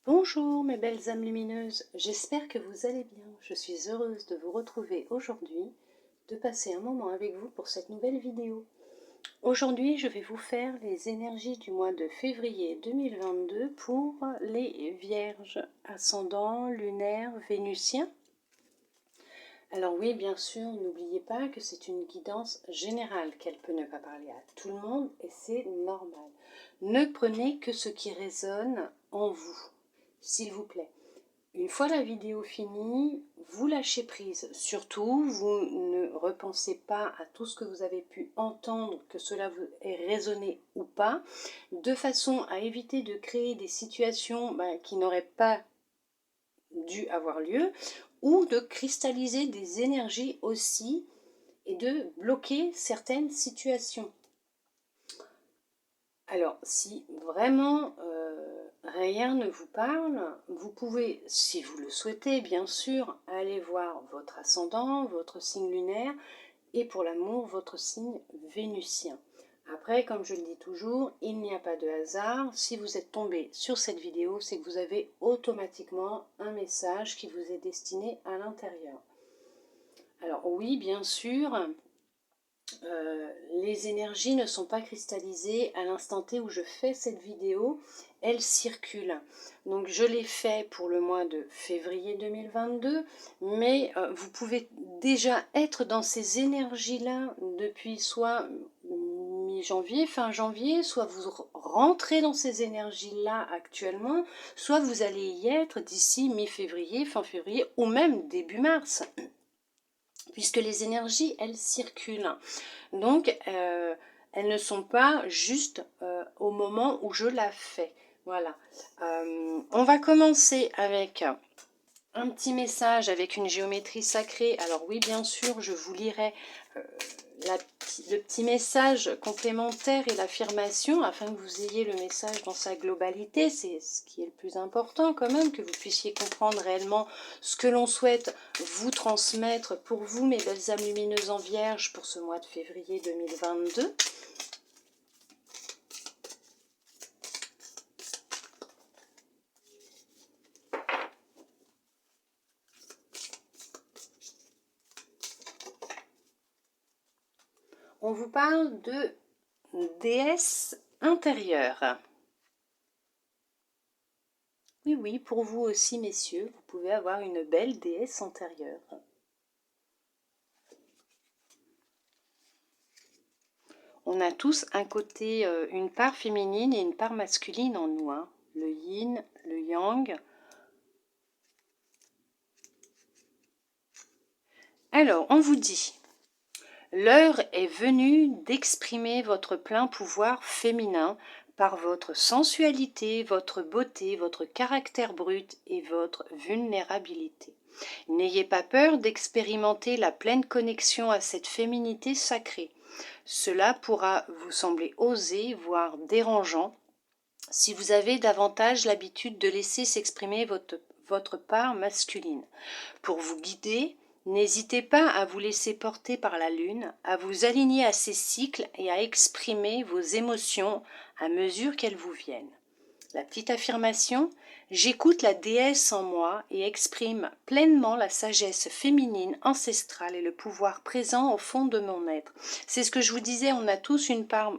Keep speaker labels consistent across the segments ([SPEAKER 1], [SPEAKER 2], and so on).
[SPEAKER 1] Bonjour mes belles âmes lumineuses, j'espère que vous allez bien. Je suis heureuse de vous retrouver aujourd'hui, de passer un moment avec vous pour cette nouvelle vidéo. Aujourd'hui, je vais vous faire les énergies du mois de février 2022 pour les vierges, ascendant, lunaire, vénusien. Alors oui, bien sûr, n'oubliez pas que c'est une guidance générale, qu'elle peut ne pas parler à tout le monde et c'est normal. Ne prenez que ce qui résonne en vous, s'il vous plaît. Une fois la vidéo finie, vous lâchez prise. Surtout, vous ne repensez pas à tout ce que vous avez pu entendre, que cela vous ait résonné ou pas, de façon à éviter de créer des situations qui n'auraient pas dû avoir lieu, ou de cristalliser des énergies aussi, et de bloquer certaines situations. Alors, si vraiment rien ne vous parle, vous pouvez, si vous le souhaitez, bien sûr, aller voir votre ascendant, votre signe lunaire, et pour l'amour, votre signe vénusien. Après, comme je le dis toujours, il n'y a pas de hasard. Si vous êtes tombé sur cette vidéo, c'est que vous avez automatiquement un message qui vous est destiné à l'intérieur. Alors oui, bien sûr, les énergies ne sont pas cristallisées à l'instant T où je fais cette vidéo, elles circulent. Donc je l'ai fait pour le mois de février 2022, mais vous pouvez déjà être dans ces énergies-là depuis soit mi-janvier, fin janvier, soit vous rentrez dans ces énergies-là actuellement, soit vous allez y être d'ici mi-février, fin février, ou même début mars. Puisque les énergies, elles circulent. Donc, elles ne sont pas juste au moment où je la fais. Voilà. On va commencer avec un petit message avec une géométrie sacrée. Alors oui, bien sûr, je vous lirai le petit message complémentaire et l'affirmation afin que vous ayez le message dans sa globalité. C'est ce qui est le plus important quand même, que vous puissiez comprendre réellement ce que l'on souhaite vous transmettre pour vous, mes belles âmes lumineuses en vierge, pour ce mois de février 2022. On vous parle de déesse intérieure. Oui, oui, pour vous aussi, messieurs, vous pouvez avoir une belle déesse intérieure. On a tous un côté, une part féminine et une part masculine en nous, hein. Le yin, le yang. Alors, on vous dit, l'heure est venue d'exprimer votre plein pouvoir féminin par votre sensualité, votre beauté, votre caractère brut et votre vulnérabilité. N'ayez pas peur d'expérimenter la pleine connexion à cette féminité sacrée. Cela pourra vous sembler osé, voire dérangeant, si vous avez davantage l'habitude de laisser s'exprimer votre part masculine. Pour vous guider, n'hésitez pas à vous laisser porter par la lune, à vous aligner à ses cycles et à exprimer vos émotions à mesure qu'elles vous viennent. La petite affirmation, j'écoute la déesse en moi et exprime pleinement la sagesse féminine ancestrale et le pouvoir présent au fond de mon être. C'est ce que je vous disais, on a tous une part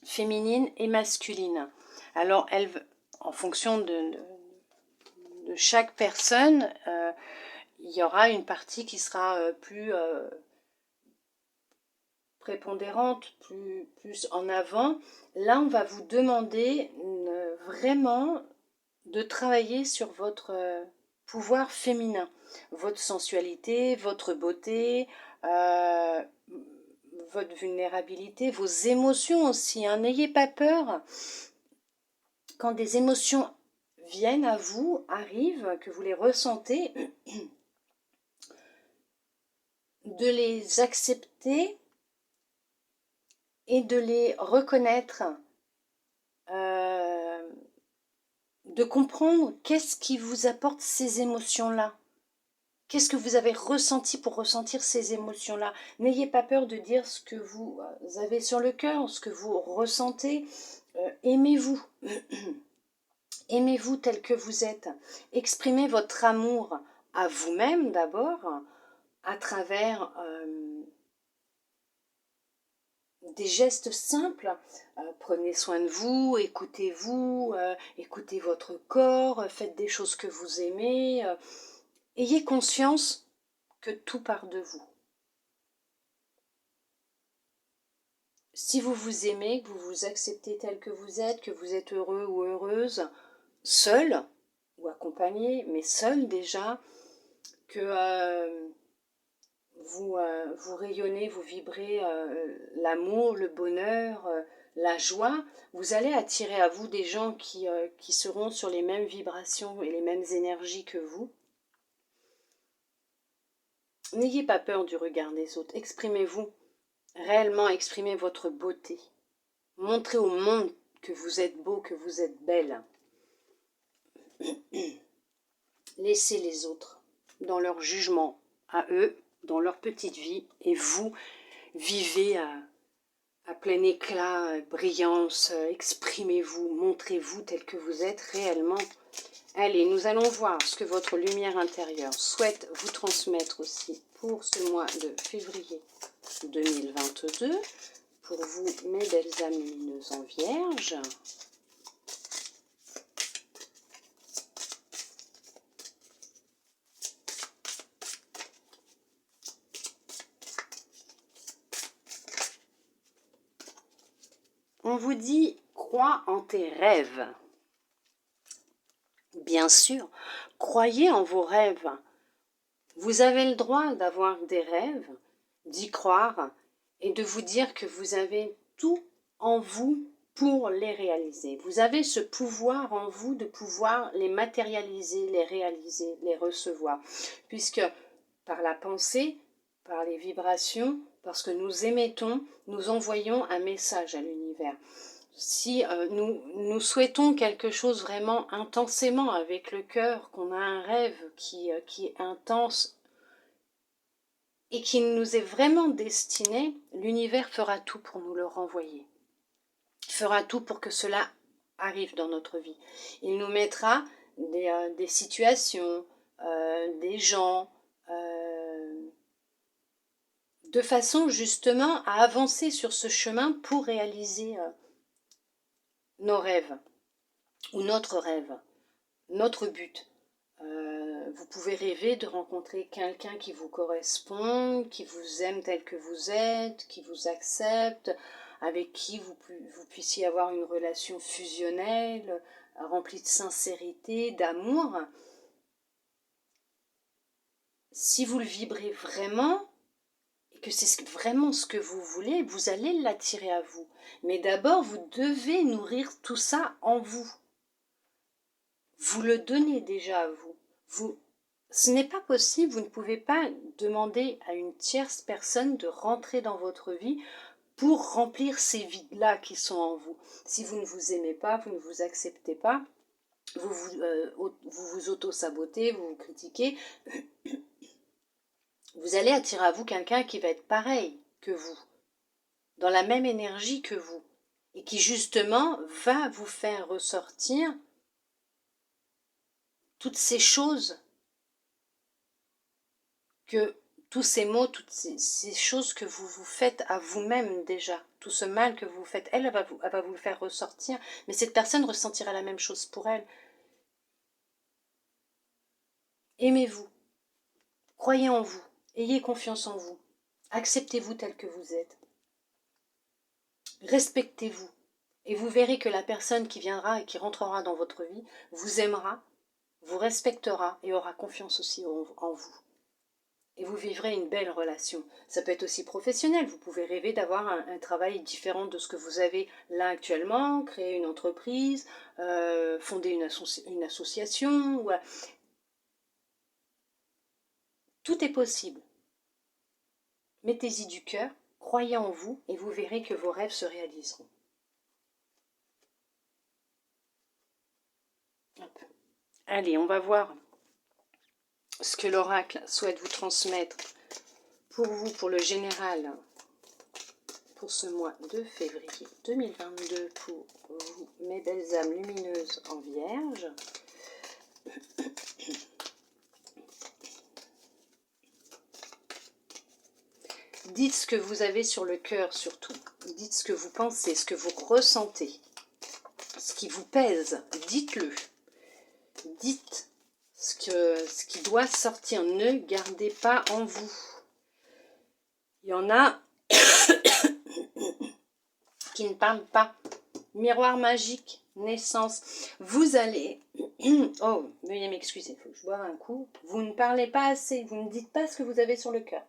[SPEAKER 1] féminine et masculine. Alors, en fonction de chaque personne, il y aura une partie qui sera plus prépondérante, plus en avant. Là, on va vous demander vraiment de travailler sur votre pouvoir féminin, votre sensualité, votre beauté, votre vulnérabilité, vos émotions aussi. Hein. N'ayez pas peur quand des émotions viennent à vous, arrivent, que vous les ressentez, de les accepter et de les reconnaître, de comprendre qu'est-ce qui vous apporte ces émotions-là. Qu'est-ce que vous avez ressenti pour ressentir ces émotions-là? N'ayez pas peur de dire ce que vous avez sur le cœur, ce que vous ressentez. Aimez-vous. Aimez-vous tel que vous êtes. Exprimez votre amour à vous-même d'abord, à travers des gestes simples. Prenez soin de vous, écoutez-vous, écoutez votre corps, faites des choses que vous aimez. Ayez conscience que tout part de vous. Si vous vous aimez, que vous vous acceptez tel que vous êtes heureux ou heureuse, seul ou accompagné, mais seul déjà, que vous rayonnez, vous vibrez l'amour, le bonheur, la joie, vous allez attirer à vous des gens qui seront sur les mêmes vibrations et les mêmes énergies que vous. N'ayez pas peur du regard des autres, exprimez-vous, réellement exprimez votre beauté. Montrez au monde que vous êtes beau, que vous êtes belle. Laissez les autres dans leur jugement à eux, dans leur petite vie, et vous vivez à plein éclat, brillance, exprimez-vous, montrez-vous tel que vous êtes réellement. Allez, nous allons voir ce que votre lumière intérieure souhaite vous transmettre aussi pour ce mois de février 2022. Pour vous, mes belles âmes lumineuses en vierge. On vous dit, crois en tes rêves. Bien sûr, croyez en vos rêves. Vous avez le droit d'avoir des rêves, d'y croire et de vous dire que vous avez tout en vous pour les réaliser. Vous avez ce pouvoir en vous de pouvoir les matérialiser, les réaliser, les recevoir. Puisque par la pensée, par les vibrations, parce que nous émettons, nous envoyons un message à l'univers. Si nous souhaitons quelque chose vraiment intensément avec le cœur, qu'on a un rêve qui est intense et qui nous est vraiment destiné, l'univers fera tout pour nous le renvoyer. Il fera tout pour que cela arrive dans notre vie. Il nous mettra des situations, des gens, de façon justement à avancer sur ce chemin pour réaliser nos rêves, ou notre rêve, notre but. Vous pouvez rêver de rencontrer quelqu'un qui vous correspond, qui vous aime tel que vous êtes, qui vous accepte, avec qui vous puissiez avoir une relation fusionnelle, remplie de sincérité, d'amour. Si vous le vibrez vraiment, et que c'est vraiment ce que vous voulez, vous allez l'attirer à vous. Mais d'abord, vous devez nourrir tout ça en vous. Vous le donnez déjà à vous. Ce n'est pas possible, vous ne pouvez pas demander à une tierce personne de rentrer dans votre vie pour remplir ces vides-là qui sont en vous. Si vous ne vous aimez pas, vous ne vous acceptez pas, vous vous auto-sabotez, vous vous critiquez, vous allez attirer à vous quelqu'un qui va être pareil que vous, dans la même énergie que vous, et qui justement va vous faire ressortir toutes ces choses, que tous ces mots, toutes ces choses que vous vous faites à vous-même déjà, tout ce mal que vous faites, elle va vous le faire ressortir, mais cette personne ressentira la même chose pour elle. Aimez-vous, croyez en vous, ayez confiance en vous, acceptez-vous tel que vous êtes, respectez-vous, et vous verrez que la personne qui viendra et qui rentrera dans votre vie vous aimera, vous respectera et aura confiance aussi en vous. Et vous vivrez une belle relation. Ça peut être aussi professionnel. Vous pouvez rêver d'avoir un travail différent de ce que vous avez là actuellement, créer une entreprise, fonder une association. Tout est possible. Mettez-y du cœur, croyez en vous et vous verrez que vos rêves se réaliseront. Hop. Allez, on va voir ce que l'oracle souhaite vous transmettre pour vous, pour le général, pour ce mois de février 2022 pour vous, mes belles âmes lumineuses en Vierge. Dites ce que vous avez sur le cœur surtout. Dites ce que vous pensez, ce que vous ressentez, ce qui vous pèse. Dites-le. Dites ce qui doit sortir. Ne gardez pas en vous. Il y en a qui ne parlent pas. Miroir magique, naissance. Vous allez... Oh, veuillez m'excuser, il faut que je boive un coup. Vous ne parlez pas assez, vous ne dites pas ce que vous avez sur le cœur.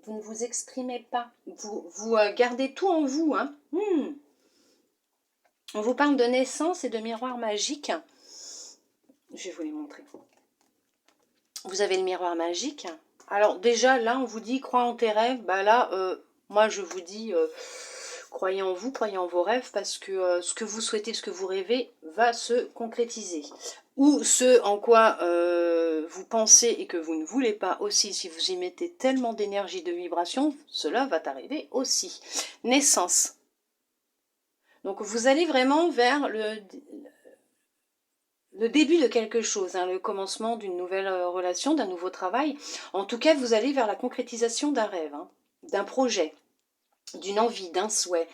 [SPEAKER 1] Vous ne vous exprimez pas. Vous gardez tout en vous. Hein. On vous parle de naissance et de miroir magique. Je vais vous les montrer. Vous avez le miroir magique. Alors déjà, là, on vous dit, crois en tes rêves. Bah là, moi, je vous dis, croyez en vous, croyez en vos rêves, parce que ce que vous souhaitez, ce que vous rêvez, va se concrétiser. Ou ce en quoi vous pensez et que vous ne voulez pas aussi, si vous y mettez tellement d'énergie, de vibration, cela va arriver aussi. Naissance. Donc vous allez vraiment vers le début de quelque chose, hein, le commencement d'une nouvelle relation, d'un nouveau travail. En tout cas, vous allez vers la concrétisation d'un rêve, hein, d'un projet, d'une envie, d'un souhait.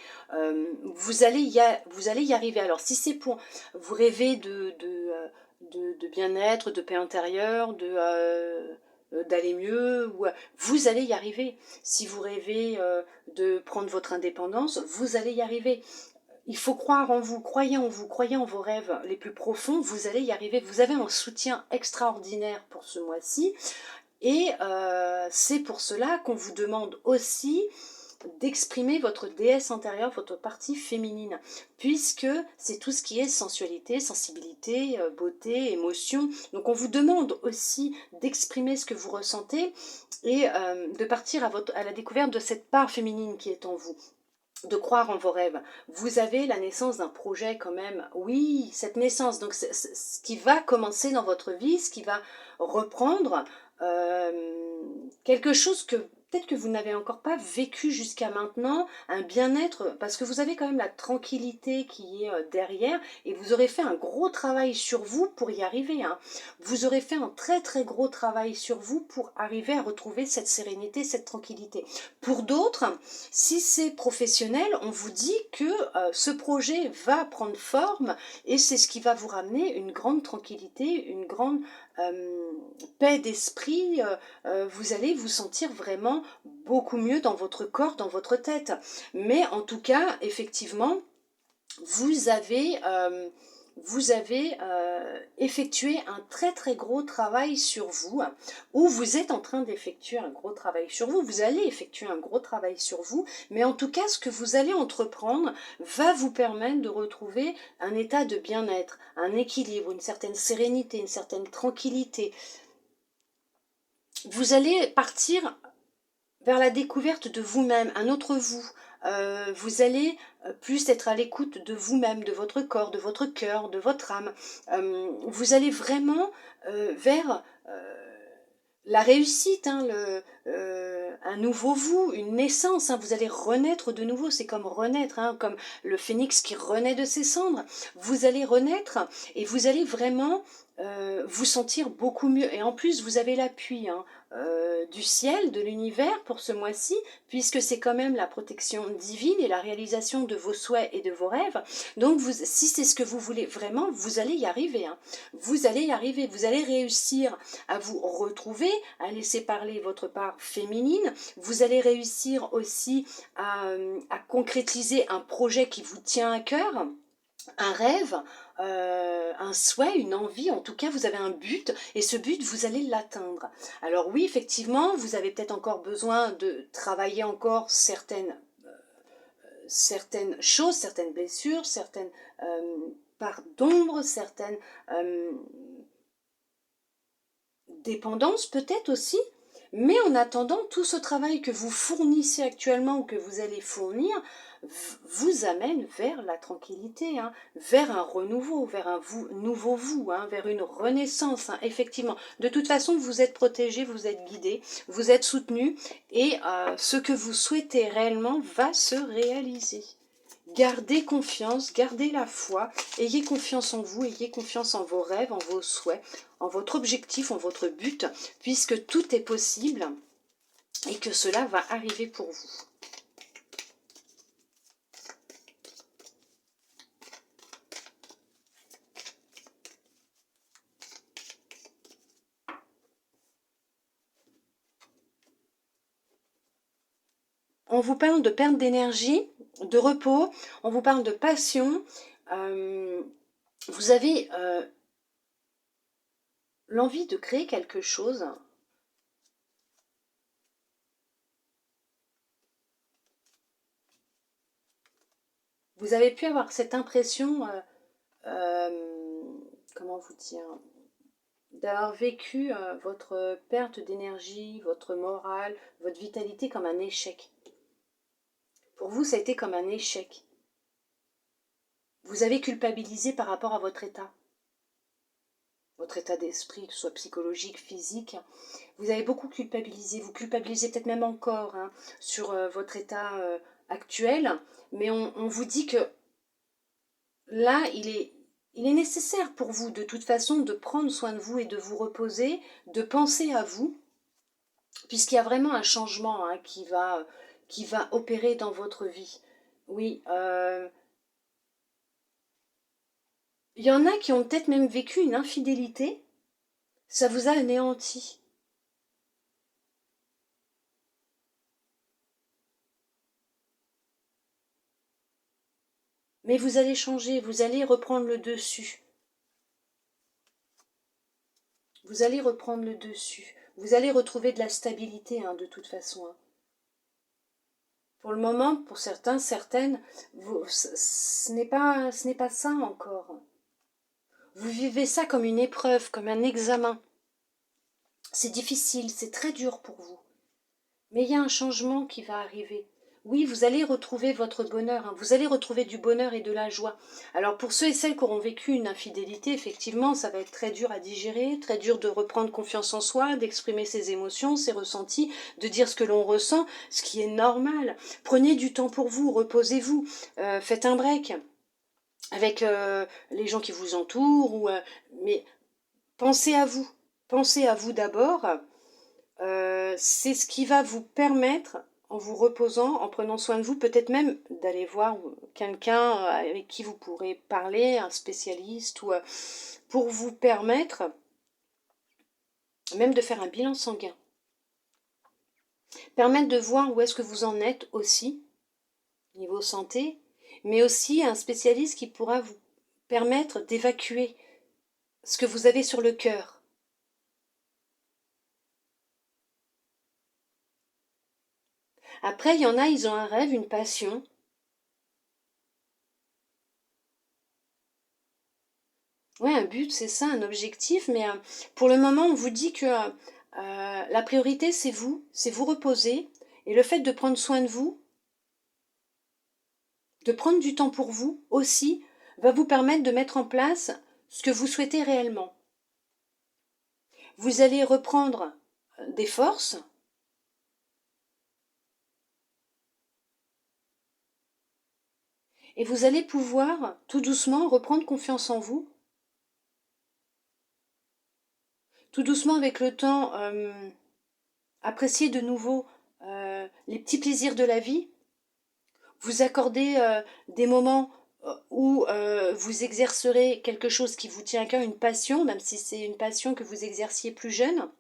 [SPEAKER 1] Vous allez y arriver. Alors, si c'est pour vous rêver de bien-être, de paix intérieure, d'aller mieux, vous allez y arriver. Si vous rêvez de prendre votre indépendance, vous allez y arriver. Il faut croire en vous, croyez en vos rêves les plus profonds, vous allez y arriver. Vous avez un soutien extraordinaire pour ce mois-ci et c'est pour cela qu'on vous demande aussi d'exprimer votre déesse intérieure, votre partie féminine, puisque c'est tout ce qui est sensualité, sensibilité, beauté, émotion. Donc on vous demande aussi d'exprimer ce que vous ressentez et de partir à la découverte de cette part féminine qui est en vous. De croire en vos rêves. Vous avez la naissance d'un projet quand même. Oui, cette naissance, donc ce qui va commencer dans votre vie, ce qui va reprendre quelque chose que peut-être que vous n'avez encore pas vécu jusqu'à maintenant, un bien-être, parce que vous avez quand même la tranquillité qui est derrière, et vous aurez fait un gros travail sur vous pour y arriver. Hein. Vous aurez fait un très très gros travail sur vous pour arriver à retrouver cette sérénité, cette tranquillité. Pour d'autres, si c'est professionnel, on vous dit que ce projet va prendre forme et c'est ce qui va vous ramener une grande tranquillité, une grande paix d'esprit. Vous allez vous sentir vraiment beaucoup mieux dans votre corps, dans votre tête. Mais en tout cas, effectivement, vous avez effectué un très très gros travail sur vous, ou vous êtes en train d'effectuer un gros travail sur vous, vous allez effectuer un gros travail sur vous, mais en tout cas ce que vous allez entreprendre va vous permettre de retrouver un état de bien-être, un équilibre, une certaine sérénité, une certaine tranquillité. Vous allez partir vers la découverte de vous-même, un autre vous. Vous allez plus être à l'écoute de vous-même, de votre corps, de votre cœur, de votre âme. Vous allez vraiment vers la réussite, hein, un nouveau vous, une naissance. Hein, vous allez renaître de nouveau, c'est comme renaître, hein, comme le phénix qui renaît de ses cendres. Vous allez renaître et vous allez vraiment vous sentir beaucoup mieux. Et en plus, vous avez l'appui du ciel, de l'univers pour ce mois-ci, puisque c'est quand même la protection divine et la réalisation de vos souhaits et de vos rêves. Donc, si c'est ce que vous voulez vraiment, vous allez y arriver. Hein. Vous allez y arriver, vous allez réussir à vous retrouver, à laisser parler votre part féminine. Vous allez réussir aussi à concrétiser un projet qui vous tient à cœur, un rêve, un souhait, une envie, en tout cas vous avez un but et ce but vous allez l'atteindre. Alors oui, effectivement, vous avez peut-être encore besoin de travailler encore certaines choses, certaines blessures, certaines parts d'ombre, certaines dépendances peut-être aussi. Mais en attendant, tout ce travail que vous fournissez actuellement ou que vous allez fournir vous amène vers la tranquillité, hein, vers un renouveau, vers un nouveau vous, hein, vers une renaissance, hein, effectivement. De toute façon, vous êtes protégé, vous êtes guidé, vous êtes soutenu, et ce que vous souhaitez réellement va se réaliser. Gardez confiance, gardez la foi, ayez confiance en vous, ayez confiance en vos rêves, en vos souhaits, en votre objectif, en votre but, puisque tout est possible et que cela va arriver pour vous. On vous parle de perte d'énergie, de repos, on vous parle de passion. Vous avez l'envie de créer quelque chose. Vous avez pu avoir cette impression, comment vous dire, d'avoir vécu votre perte d'énergie, votre morale, votre vitalité comme un échec. Pour vous, ça a été comme un échec. Vous avez culpabilisé par rapport à votre état d'esprit, que ce soit psychologique, physique. Vous avez beaucoup culpabilisé, vous culpabilisez peut-être même encore, hein, sur votre état actuel, mais on vous dit que là, il est nécessaire pour vous, de toute façon, de prendre soin de vous et de vous reposer, de penser à vous, puisqu'il y a vraiment un changement, hein, qui va opérer dans votre vie. Oui, il y en a qui ont peut-être même vécu une infidélité, ça vous a anéanti. Mais vous allez changer, vous allez reprendre le dessus. Vous allez reprendre le dessus. Vous allez retrouver de la stabilité, hein, de toute façon, hein. Pour le moment, pour certains, certaines, ce n'est pas ça encore. Vous vivez ça comme une épreuve, comme un examen. C'est difficile, c'est très dur pour vous. Mais il y a un changement qui va arriver. Oui, vous allez retrouver votre bonheur, hein. Vous allez retrouver du bonheur et de la joie. Alors pour ceux et celles qui auront vécu une infidélité, effectivement, ça va être très dur à digérer, très dur de reprendre confiance en soi, d'exprimer ses émotions, ses ressentis, de dire ce que l'on ressent, ce qui est normal. Prenez du temps pour vous, reposez-vous, faites un break avec les gens qui vous entourent, mais pensez à vous d'abord. C'est ce qui va vous permettre, en vous reposant, en prenant soin de vous, peut-être même d'aller voir quelqu'un avec qui vous pourrez parler, un spécialiste, ou pour vous permettre même de faire un bilan sanguin. Permettre de voir où est-ce que vous en êtes aussi, niveau santé, mais aussi un spécialiste qui pourra vous permettre d'évacuer ce que vous avez sur le cœur. Après, il y en a, ils ont un rêve, une passion. Ouais, un but, c'est ça, un objectif, mais pour le moment, on vous dit que la priorité, c'est vous reposer, et le fait de prendre soin de vous, de prendre du temps pour vous aussi, va vous permettre de mettre en place ce que vous souhaitez réellement. Vous allez reprendre des forces, et vous allez pouvoir tout doucement reprendre confiance en vous, tout doucement avec le temps, apprécier de nouveau les petits plaisirs de la vie, vous accorder des moments où vous exercerez quelque chose qui vous tient à cœur, une passion, même si c'est une passion que vous exerciez plus jeune.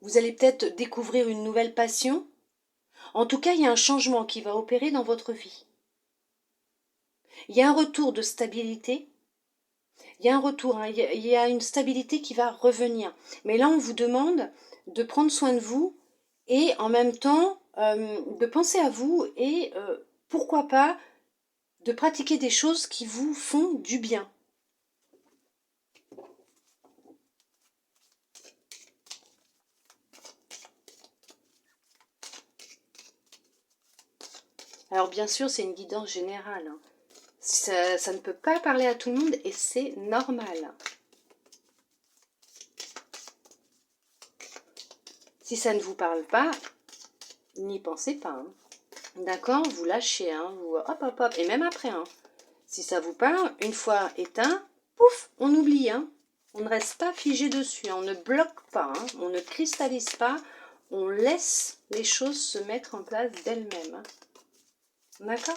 [SPEAKER 1] Vous allez peut-être découvrir une nouvelle passion. En tout cas, il y a un changement qui va opérer dans votre vie. Il y a un retour de stabilité. Il y a un retour, hein, il y a une stabilité qui va revenir. Mais là, on vous demande de prendre soin de vous et en même temps de penser à vous et pourquoi pas de pratiquer des choses qui vous font du bien. Alors bien sûr, c'est une guidance générale, hein. Ça ne peut pas parler à tout le monde et c'est normal. Si ça ne vous parle pas, n'y pensez pas, hein. D'accord, vous lâchez, hein, vous, hop, hop, hop, et même après, hein. Si ça vous parle, une fois éteint, pouf, on oublie, hein. On ne reste pas figé dessus, hein. On ne bloque pas, hein. On ne cristallise pas, on laisse les choses se mettre en place d'elles-mêmes, hein. D'accord?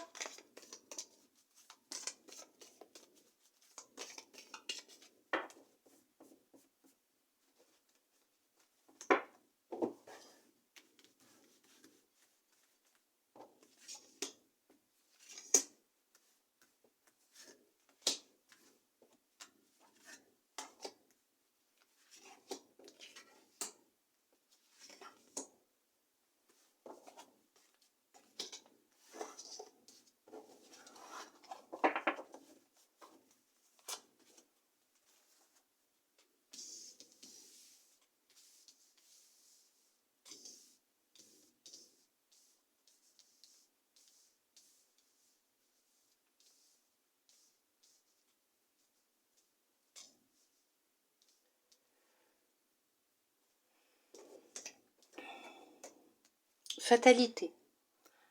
[SPEAKER 1] Fatalité.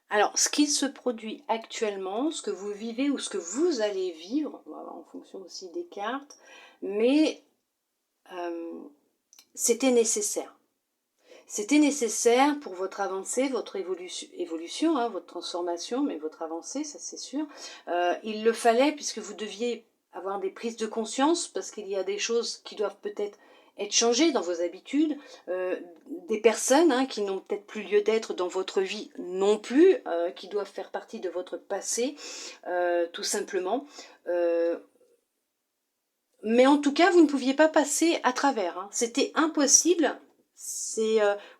[SPEAKER 1] Alors, ce qui se produit actuellement, ce que vous vivez ou ce que vous allez vivre, en fonction aussi des cartes, mais c'était nécessaire. C'était nécessaire pour votre avancée, votre évolution, hein, votre transformation, mais votre avancée, ça c'est sûr. Il le fallait puisque vous deviez avoir des prises de conscience, parce qu'il y a des choses qui doivent peut-être être changées dans vos habitudes, des personnes, hein, qui n'ont peut-être plus lieu d'être dans votre vie non plus, qui doivent faire partie de votre passé, tout simplement. Mais en tout cas, vous ne pouviez pas passer à travers, hein. C'était impossible.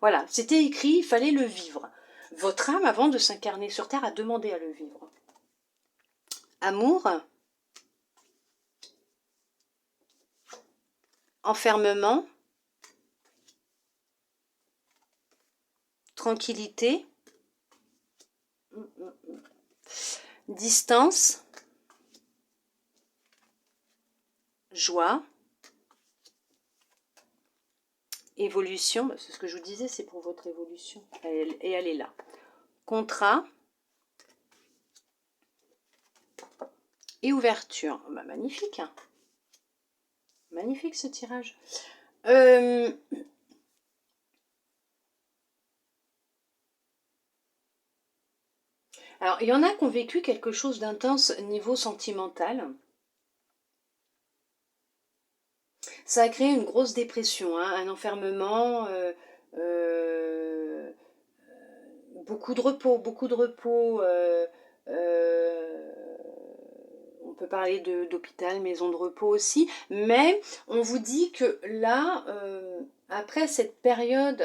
[SPEAKER 1] Voilà, c'était écrit, il fallait le vivre. Votre âme, avant de s'incarner sur Terre, a demandé à le vivre. Amour, enfermement, tranquillité, distance, joie, évolution. C'est ce que je vous disais, c'est pour votre évolution. Et elle est là. Contrat et ouverture. Bah, magnifique, hein. Magnifique ce tirage. Alors, il y en a qui ont vécu quelque chose d'intense niveau sentimental. Ça a créé une grosse dépression, hein, un enfermement, beaucoup de repos, beaucoup de repos. On peut parler d'hôpital, maison de repos aussi, mais on vous dit que là, après cette période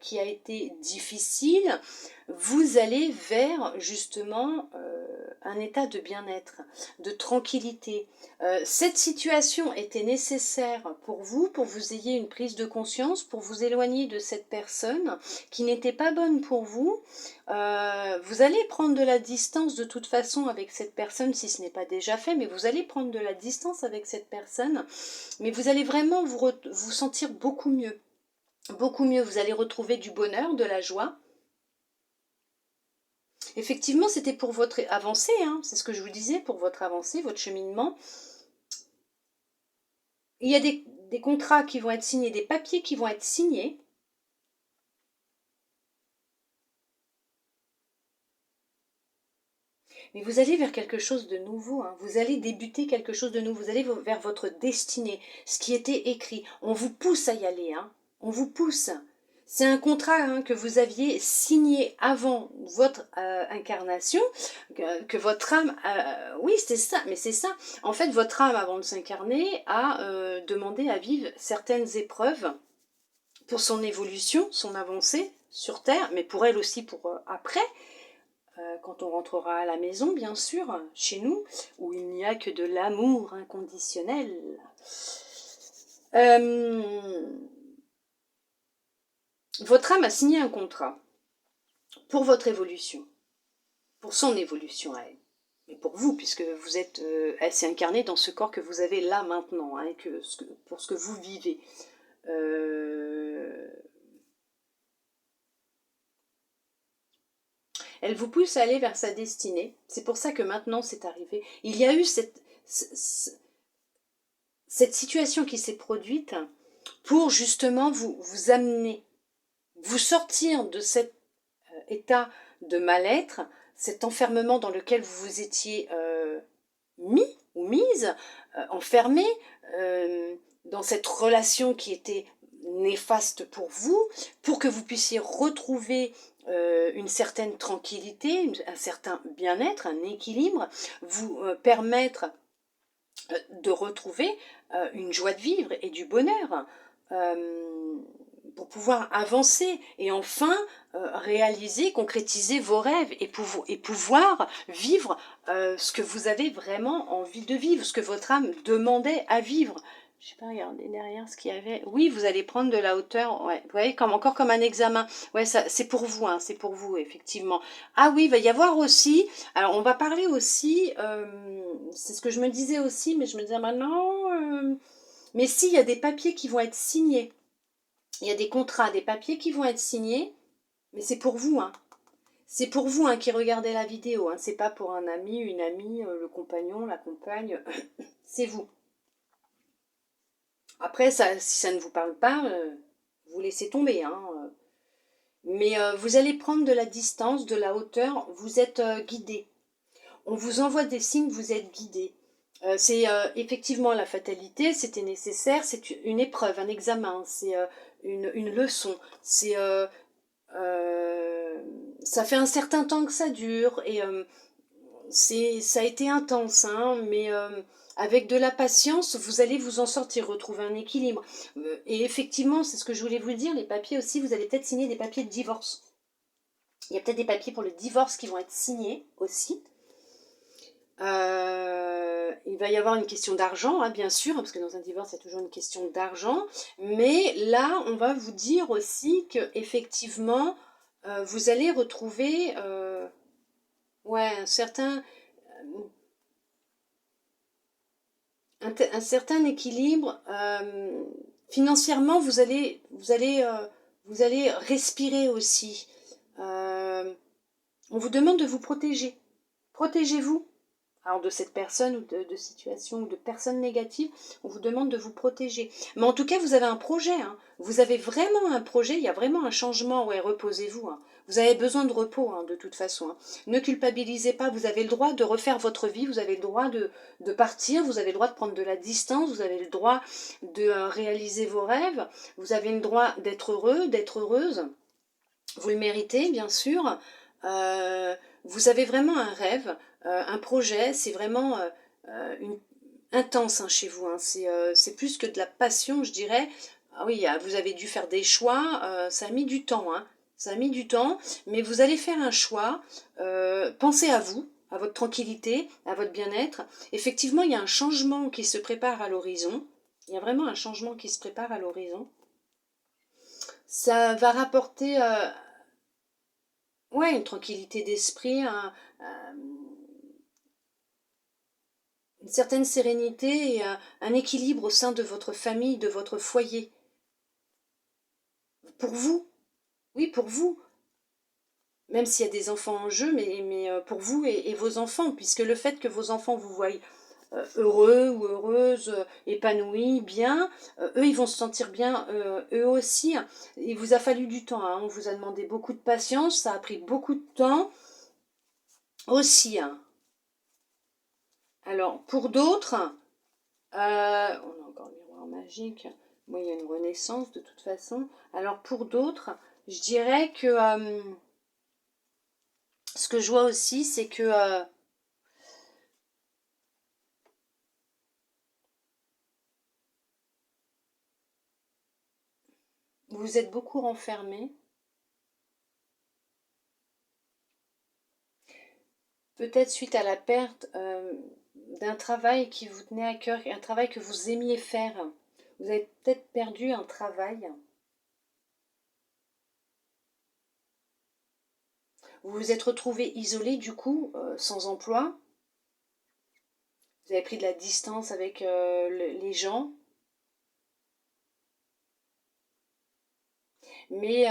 [SPEAKER 1] qui a été difficile, vous allez vers justement un état de bien-être, de tranquillité. Cette situation était nécessaire pour vous ayez une prise de conscience, pour vous éloigner de cette personne qui n'était pas bonne pour vous. Vous allez prendre de la distance de toute façon avec cette personne si ce n'est pas déjà fait, mais vous allez prendre de la distance avec cette personne, mais vous allez vraiment vous sentir beaucoup mieux. Beaucoup mieux, vous allez retrouver du bonheur, de la joie. Effectivement, c'était pour votre avancée, hein, c'est ce que je vous disais, pour votre avancée, votre cheminement. Il y a des contrats qui vont être signés, des papiers qui vont être signés. Mais vous allez vers quelque chose de nouveau, hein. Vous allez débuter quelque chose de nouveau, vous allez vers votre destinée, ce qui était écrit. On vous pousse à y aller, hein. On vous pousse. C'est un contrat, hein, que vous aviez signé avant votre incarnation, que votre âme, oui c'est ça, mais c'est ça. En fait, votre âme, avant de s'incarner, a demandé à vivre certaines épreuves pour son évolution, son avancée sur Terre, mais pour elle aussi pour après, quand on rentrera à la maison, bien sûr, chez nous, où il n'y a que de l'amour inconditionnel. Votre âme a signé un contrat pour votre évolution. pour son évolution à elle. Et pour vous, puisque vous êtes, elle s'est incarnée dans ce corps que vous avez là maintenant, hein, pour ce que vous vivez. Elle vous pousse à aller vers sa destinée. C'est pour ça que maintenant c'est arrivé. Il y a eu cette situation qui s'est produite pour justement vous amener, vous sortir de cet état de mal-être, cet enfermement dans lequel vous vous étiez mis ou mise, enfermé, dans cette relation qui était néfaste pour vous, pour que vous puissiez retrouver une certaine tranquillité, un certain bien-être, un équilibre, vous permettre de retrouver une joie de vivre et du bonheur, pour pouvoir avancer et enfin réaliser, concrétiser vos rêves et pouvoir vivre ce que vous avez vraiment envie de vivre, ce que votre âme demandait à vivre. Je sais pas, regardez derrière ce qu'il y avait. Oui, vous allez prendre de la hauteur. Ouais, vous voyez, encore comme un examen. Ouais, ça, c'est pour vous, hein, c'est pour vous, effectivement. Ah oui, il va y avoir aussi. Alors, on va parler aussi. C'est ce que je me disais aussi, mais je me disais maintenant. Mais si, il y a des papiers qui vont être signés. Il y a des contrats, des papiers qui vont être signés, mais c'est pour vous, hein. C'est pour vous, hein, qui regardez la vidéo, hein. C'est pas pour un ami, une amie, le compagnon, la compagne. C'est vous. Après, ça, si ça ne vous parle pas, vous laissez tomber, hein. Mais vous allez prendre de la distance, de la hauteur, vous êtes guidé. On vous envoie des signes, vous êtes guidé. C'est effectivement la fatalité, c'était nécessaire, c'est une épreuve, un examen, c'est une leçon, c'est ça fait un certain temps que ça dure et ça a été intense, hein, mais avec de la patience, vous allez vous en sortir, retrouver un équilibre. Et effectivement, c'est ce que je voulais vous dire, les papiers aussi, vous allez peut-être signer des papiers de divorce. Il y a peut-être des papiers pour le divorce qui vont être signés aussi. Il va y avoir une question d'argent, hein, bien sûr, parce que dans un divorce, il y a toujours une question d'argent. Mais là, on va vous dire aussi que effectivement, vous allez retrouver ouais, un certain équilibre. Financièrement, vous allez respirer aussi. On vous demande de vous protéger. Protégez-vous. Alors de cette personne ou de situation ou de personnes négatives, on vous demande de vous protéger. Mais en tout cas, vous avez un projet. Hein. Vous avez vraiment un projet, il y a vraiment un changement. Ouais, reposez-vous. Hein. Vous avez besoin de repos, hein, de toute façon. Hein. Ne culpabilisez pas, vous avez le droit de refaire votre vie, vous avez le droit de partir, vous avez le droit de prendre de la distance, vous avez le droit de réaliser vos rêves, vous avez le droit d'être heureux, d'être heureuse. Vous le méritez, bien sûr. Vous avez vraiment un rêve, un projet, c'est vraiment intense, hein, chez vous. Hein. C'est plus que de la passion, je dirais. Ah oui, vous avez dû faire des choix, ça a mis du temps. Hein. Ça a mis du temps, mais vous allez faire un choix. Pensez à vous, à votre tranquillité, à votre bien-être. Effectivement, il y a un changement qui se prépare à l'horizon. Il y a vraiment un changement qui se prépare à l'horizon. Ça va rapporter ouais, une tranquillité d'esprit, une certaine sérénité et un équilibre au sein de votre famille, de votre foyer. Pour vous, oui, pour vous. Même s'il y a des enfants en jeu, mais pour vous et vos enfants, puisque le fait que vos enfants vous voient heureux ou heureuses, épanouis, bien, eux, ils vont se sentir bien, eux aussi. Il vous a fallu du temps, hein. On vous a demandé beaucoup de patience, ça a pris beaucoup de temps aussi. Hein. Alors, pour d'autres, on a encore le miroir magique. Moi, il y a une renaissance de toute façon. Alors, pour d'autres, je dirais que ce que je vois aussi, c'est que vous êtes beaucoup renfermé. Peut-être suite à la perte d'un travail qui vous tenait à cœur, un travail que vous aimiez faire. Vous avez peut-être perdu un travail. Vous vous êtes retrouvé isolé du coup, sans emploi. Vous avez pris de la distance avec les gens. Mais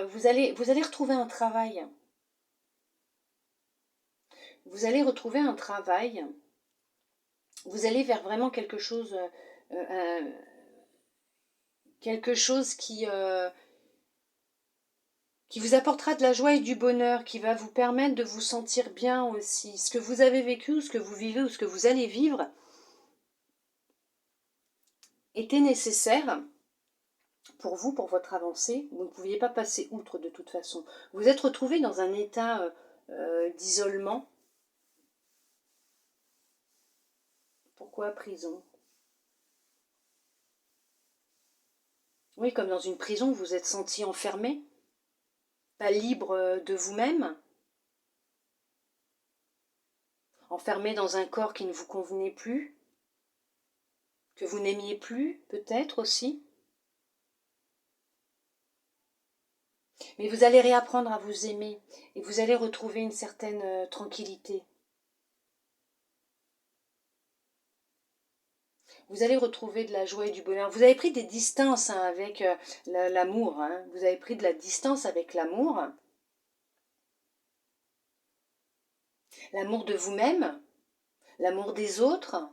[SPEAKER 1] vous allez retrouver un travail. Vous allez retrouver un travail. Vous allez vers vraiment quelque chose qui vous apportera de la joie et du bonheur, qui va vous permettre de vous sentir bien aussi. Ce que vous avez vécu, ou ce que vous vivez, ou ce que vous allez vivre, était nécessaire pour vous, pour votre avancée. Vous ne pouviez pas passer outre de toute façon. Vous êtes retrouvé dans un état d'isolement. Pourquoi prison? Oui, comme dans une prison, vous vous êtes senti enfermé, pas libre de vous-même, enfermé dans un corps qui ne vous convenait plus, que vous n'aimiez plus, peut-être aussi. Mais vous allez réapprendre à vous aimer et vous allez retrouver une certaine tranquillité. Vous allez retrouver de la joie et du bonheur. Vous avez pris des distances avec l'amour. Vous avez pris de la distance avec l'amour. L'amour de vous-même, l'amour des autres.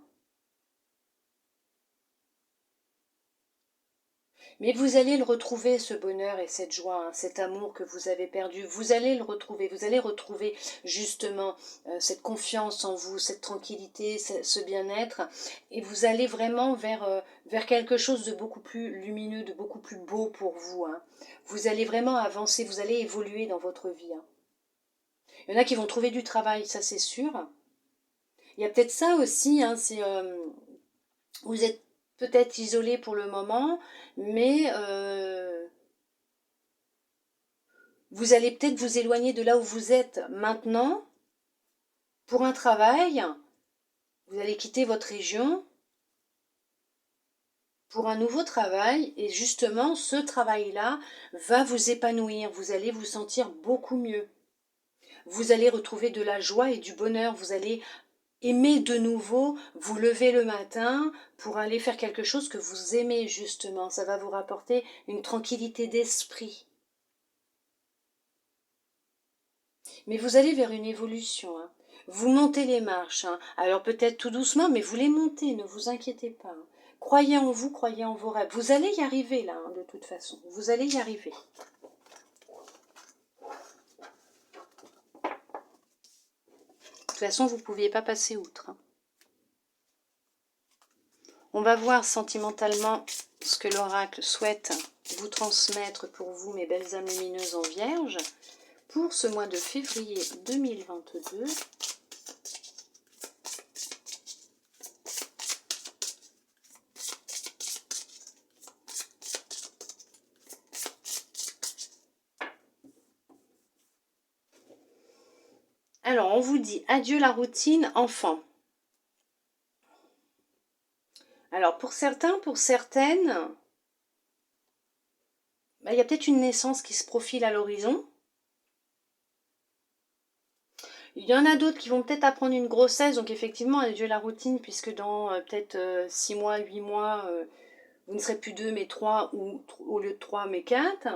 [SPEAKER 1] Mais vous allez le retrouver, ce bonheur et cette joie, cet amour que vous avez perdu. Vous allez le retrouver. Vous allez retrouver justement cette confiance en vous, cette tranquillité, ce bien-être. Et vous allez vraiment vers quelque chose de beaucoup plus lumineux, de beaucoup plus beau pour vous. Vous allez vraiment avancer, vous allez évoluer dans votre vie. Il y en a qui vont trouver du travail, ça c'est sûr. Il y a peut-être ça aussi, vous êtes peut-être isolé pour le moment, mais vous allez peut-être vous éloigner de là où vous êtes maintenant pour un travail. Vous allez quitter votre région pour un nouveau travail et justement ce travail-là va vous épanouir. Vous allez vous sentir beaucoup mieux. Vous allez retrouver de la joie et du bonheur. Vous allez aimer de nouveau vous lever le matin pour aller faire quelque chose que vous aimez justement. Ça va vous rapporter une tranquillité d'esprit. Mais vous allez vers une évolution. Vous montez les marches. Alors peut-être tout doucement, mais vous les montez, ne vous inquiétez pas. Croyez en vous, croyez en vos rêves. Vous allez y arriver là, de toute façon. Vous allez y arriver. De toute façon, vous ne pouviez pas passer outre. On va voir sentimentalement ce que l'oracle souhaite vous transmettre pour vous, mes belles âmes lumineuses en vierge, pour ce mois de février 2022. Alors, on vous dit adieu la routine, enfant. Alors, pour certains, pour certaines, il y a peut-être une naissance qui se profile à l'horizon. Il y en a d'autres qui vont peut-être apprendre une grossesse, donc effectivement, adieu la routine, puisque dans peut-être 6 mois, 8 mois, vous ne serez plus 2 mais 3, ou au lieu de 3 mais 4.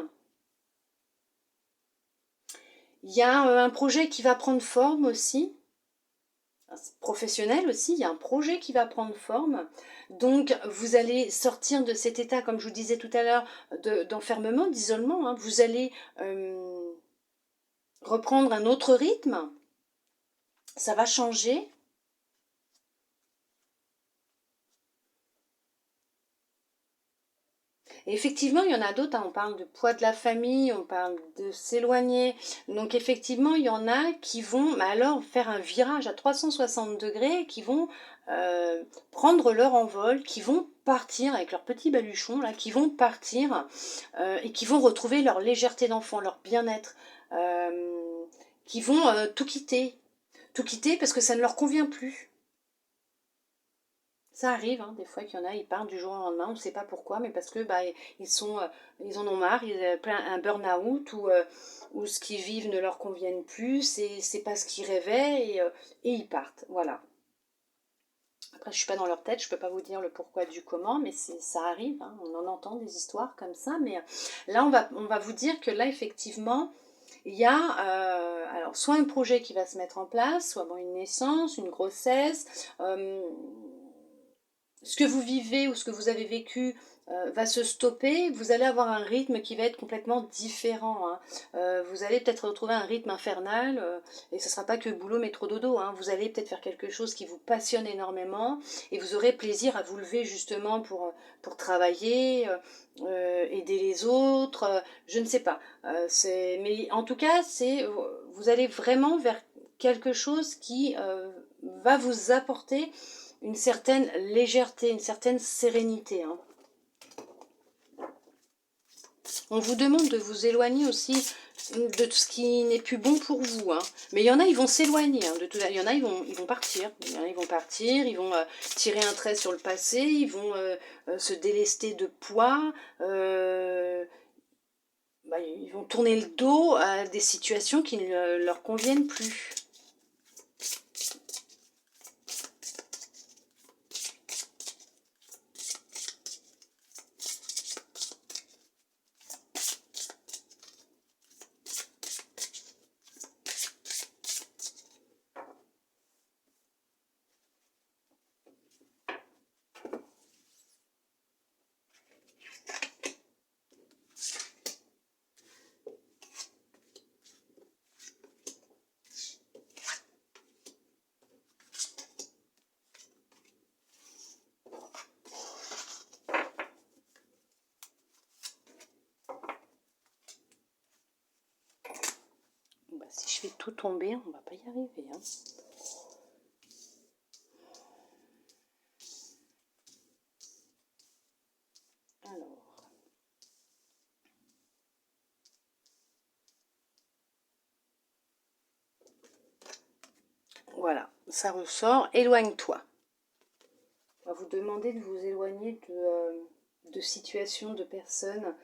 [SPEAKER 1] Il y a un projet qui va prendre forme aussi, professionnel aussi, il y a un projet qui va prendre forme. Donc vous allez sortir de cet état, comme je vous disais tout à l'heure, d'enfermement, d'isolement. Vous allez reprendre un autre rythme. Ça va changer. Et effectivement, il y en a d'autres, on parle de poids de la famille, on parle de s'éloigner. Donc effectivement, il y en a qui vont alors faire un virage à 360 degrés, qui vont prendre leur envol, qui vont partir avec leurs petits baluchons, là, qui vont partir et qui vont retrouver leur légèreté d'enfant, leur bien-être, qui vont tout quitter parce que ça ne leur convient plus. Ça arrive, hein, des fois qu'il y en a, ils partent du jour au lendemain, on ne sait pas pourquoi, mais parce que bah, ils en ont marre, ils ont plein un burn-out ou ce qu'ils vivent ne leur convienne plus, c'est pas ce qu'ils rêvaient et ils partent, voilà. Après, je suis pas dans leur tête, je peux pas vous dire le pourquoi du comment, mais ça arrive, hein, on en entend des histoires comme ça, mais là, on va vous dire que là, effectivement, il y a alors soit un projet qui va se mettre en place, soit bon, une naissance, une grossesse, ce que vous vivez ou ce que vous avez vécu va se stopper, vous allez avoir un rythme qui va être complètement différent. Hein. Vous allez peut-être retrouver un rythme infernal et ce ne sera pas que boulot, métro, dodo. Hein. Vous allez peut-être faire quelque chose qui vous passionne énormément et vous aurez plaisir à vous lever justement pour travailler, aider les autres, je ne sais pas. Mais en tout cas, vous allez vraiment vers quelque chose qui va vous apporter une certaine légèreté, une certaine sérénité. Hein. On vous demande de vous éloigner aussi de tout ce qui n'est plus bon pour vous. Hein. Mais il y en a, ils vont s'éloigner. Hein, il y en a, ils vont partir. Il y en a, ils vont partir, ils vont tirer un trait sur le passé, ils vont se délester de poids, ils vont tourner le dos à des situations qui ne leur conviennent plus. Si je fais tout tomber, on ne va pas y arriver. Hein. Alors. Voilà, ça ressort. Éloigne-toi. On va vous demander de vous éloigner de situations, de personnes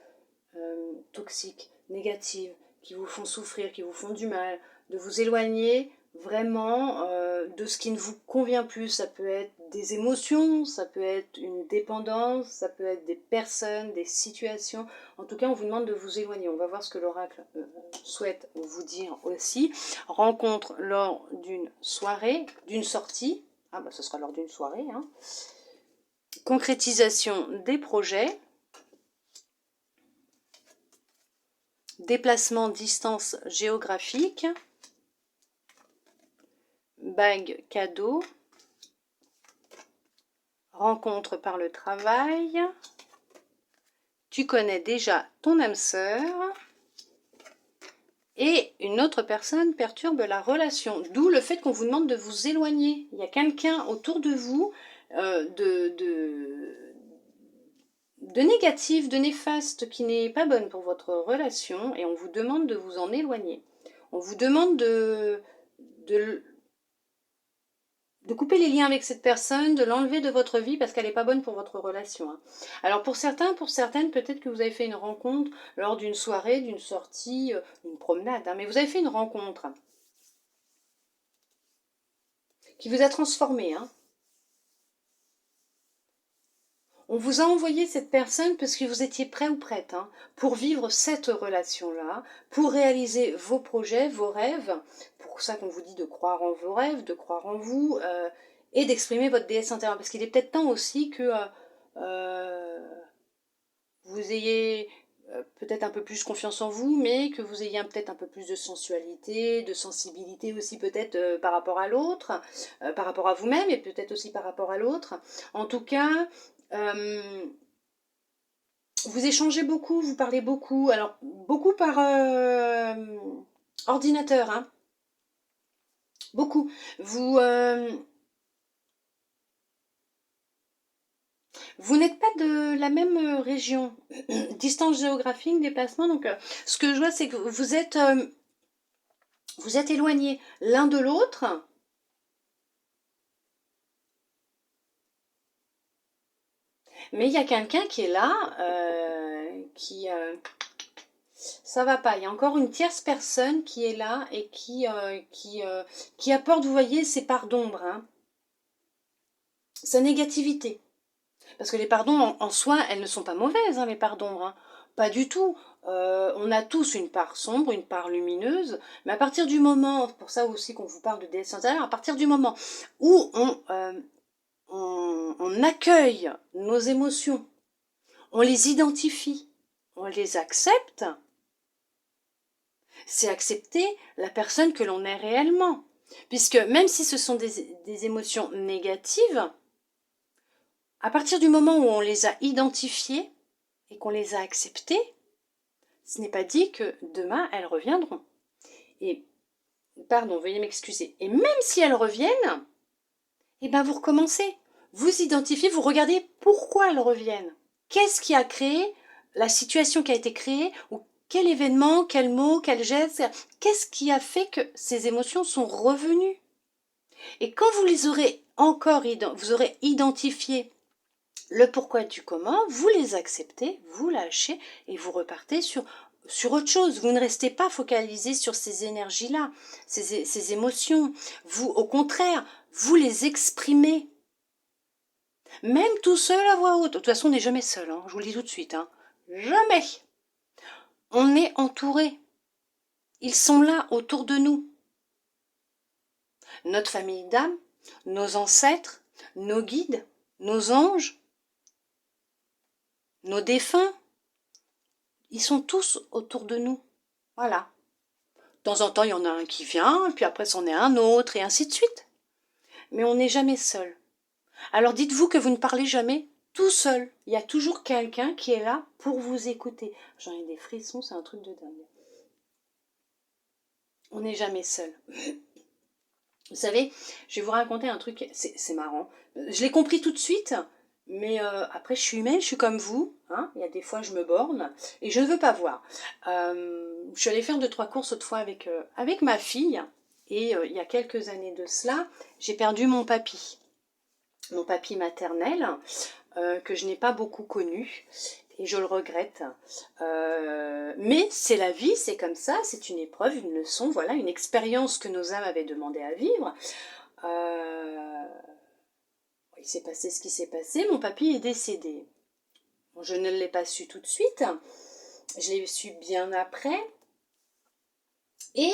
[SPEAKER 1] toxiques, négatives, qui vous font souffrir, qui vous font du mal, de vous éloigner vraiment de ce qui ne vous convient plus. Ça peut être des émotions, ça peut être une dépendance, ça peut être des personnes, des situations. En tout cas, on vous demande de vous éloigner. On va voir ce que l'oracle souhaite vous dire aussi. Rencontre lors d'une soirée, d'une sortie. Ah bah ce sera lors d'une soirée. Hein. Concrétisation des projets. Déplacement distance géographique, bague cadeau, rencontre par le travail, tu connais déjà ton âme sœur et une autre personne perturbe la relation. D'où le fait qu'on vous demande de vous éloigner. Il y a quelqu'un autour de vous de négatif, de néfaste, qui n'est pas bonne pour votre relation et on vous demande de vous en éloigner. On vous demande de couper les liens avec cette personne, de l'enlever de votre vie parce qu'elle n'est pas bonne pour votre relation. Hein. Alors pour certains, pour certaines, peut-être que vous avez fait une rencontre lors d'une soirée, d'une sortie, d'une promenade, hein, mais vous avez fait une rencontre qui vous a transformé. Hein. On vous a envoyé cette personne parce que vous étiez prêt ou prête hein, pour vivre cette relation-là, pour réaliser vos projets, vos rêves. Pour ça qu'on vous dit de croire en vos rêves, de croire en vous et d'exprimer votre déesse intérieure. Parce qu'il est peut-être temps aussi que vous ayez peut-être un peu plus confiance en vous, mais que vous ayez peut-être un peu plus de sensualité, de sensibilité aussi peut-être par rapport à l'autre, par rapport à vous-même et peut-être aussi par rapport à l'autre. En tout cas, vous échangez beaucoup, vous parlez beaucoup, alors beaucoup par ordinateur, hein, beaucoup. Vous n'êtes pas de la même région, distance géographique, déplacement, donc ce que je vois c'est que vous êtes éloignés l'un de l'autre, Mais il y a quelqu'un qui est là, ça va pas. Il y a encore une tierce personne qui est là et qui apporte, vous voyez, ses parts d'ombre, hein, sa négativité. Parce que les parts d'ombre, en soi, elles ne sont pas mauvaises, hein, les parts d'ombre, hein. Pas du tout. On a tous une part sombre, une part lumineuse, mais à partir du moment, pour ça aussi qu'on vous parle de délaissance intérieure, à partir du moment où on accueille nos émotions, on les identifie, on les accepte, c'est accepter la personne que l'on est réellement. Puisque même si ce sont des émotions négatives, à partir du moment où on les a identifiées et qu'on les a acceptées, ce n'est pas dit que demain elles reviendront. Et, pardon, veuillez m'excuser. Et même si elles reviennent, eh ben vous recommencez. Vous identifiez, vous regardez pourquoi elles reviennent. Qu'est-ce qui a créé la situation qui a été créée, ou quel événement, quel mot, quel geste, qu'est-ce qui a fait que ces émotions sont revenues? Et quand vous les aurez vous aurez identifié le pourquoi du comment, vous les acceptez, vous lâchez et vous repartez sur autre chose. Vous ne restez pas focalisé sur ces énergies-là, ces émotions. Vous, au contraire, vous les exprimez. Même tout seul à voix haute. De toute façon, on n'est jamais seul, hein, je vous le dis tout de suite. Hein. Jamais. On est entouré. Ils sont là, autour de nous. Notre famille d'âme, nos ancêtres, nos guides, nos anges, nos défunts, ils sont tous autour de nous. Voilà. De temps en temps, il y en a un qui vient, puis après, c'en est un autre, et ainsi de suite. Mais on n'est jamais seul. Alors dites-vous que vous ne parlez jamais tout seul. Il y a toujours quelqu'un qui est là pour vous écouter. J'en ai des frissons, c'est un truc de dingue. On n'est jamais seul. Vous savez, je vais vous raconter un truc, c'est marrant. Je l'ai compris tout de suite, mais après je suis humaine, je suis comme vous. Hein, il y a des fois je me borne et je ne veux pas voir. Je suis allée faire 2-3 courses autrefois avec ma fille, et il y a quelques années de cela, j'ai perdu mon papy maternel, que je n'ai pas beaucoup connu. Et je le regrette. Mais c'est la vie, c'est comme ça, c'est une épreuve, une leçon, voilà, une expérience que nos âmes avaient demandé à vivre. Il s'est passé ce qui s'est passé, mon papy est décédé. Bon, je ne l'ai pas su tout de suite, je l'ai su bien après. Et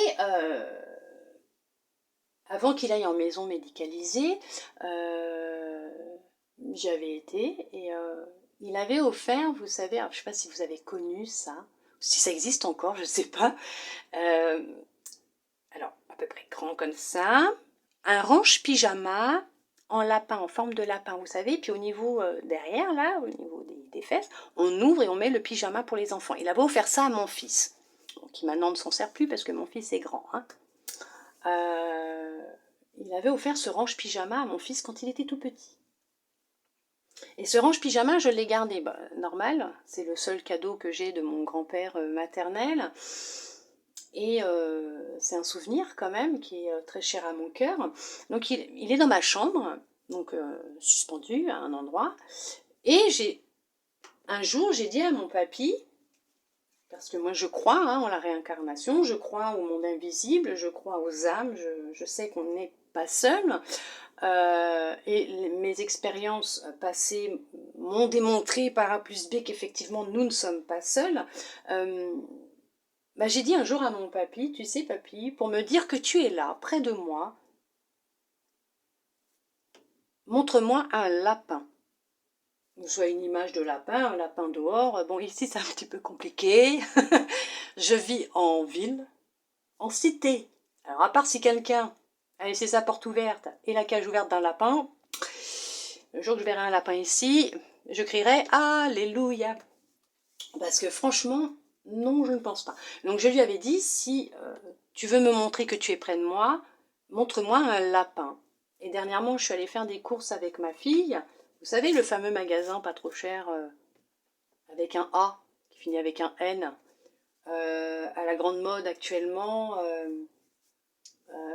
[SPEAKER 1] avant qu'il aille en maison médicalisée, j'y avais été, et il avait offert, vous savez, alors, je ne sais pas si vous avez connu ça, si ça existe encore, je ne sais pas, alors à peu près grand comme ça, un range pyjama en lapin, en forme de lapin, vous savez, puis au niveau derrière, là, au niveau des fesses, on ouvre et on met le pyjama pour les enfants. Il avait offert ça à mon fils, qui maintenant ne s'en sert plus parce que mon fils est grand, hein. Il avait offert ce range pyjama à mon fils quand il était tout petit. Et ce range pyjama, je l'ai gardé, normal, c'est le seul cadeau que j'ai de mon grand-père maternel. Et c'est un souvenir quand même qui est très cher à mon cœur. Donc il est dans ma chambre, donc suspendu à un endroit. Et un jour, j'ai dit à mon papy, parce que moi je crois en la réincarnation, je crois au monde invisible, je crois aux âmes, je sais qu'on n'est pas seul. Et mes expériences passées m'ont démontré par A plus B qu'effectivement nous ne sommes pas seuls. J'ai dit un jour à mon papy, tu sais papy, pour me dire que tu es là, près de moi, montre-moi un lapin. Soit une image de lapin, un lapin dehors. Bon, ici c'est un petit peu compliqué. Je vis en ville, en cité. Alors à part si quelqu'un a laissé sa porte ouverte et la cage ouverte d'un lapin, le jour que je verrai un lapin ici, je crierai Alléluia. Parce que franchement, non, je ne pense pas. Donc je lui avais dit, si tu veux me montrer que tu es près de moi, montre-moi un lapin. Et dernièrement, je suis allée faire des courses avec ma fille. Vous savez, le fameux magasin pas trop cher, avec un A, qui finit avec un N, à la grande mode actuellement,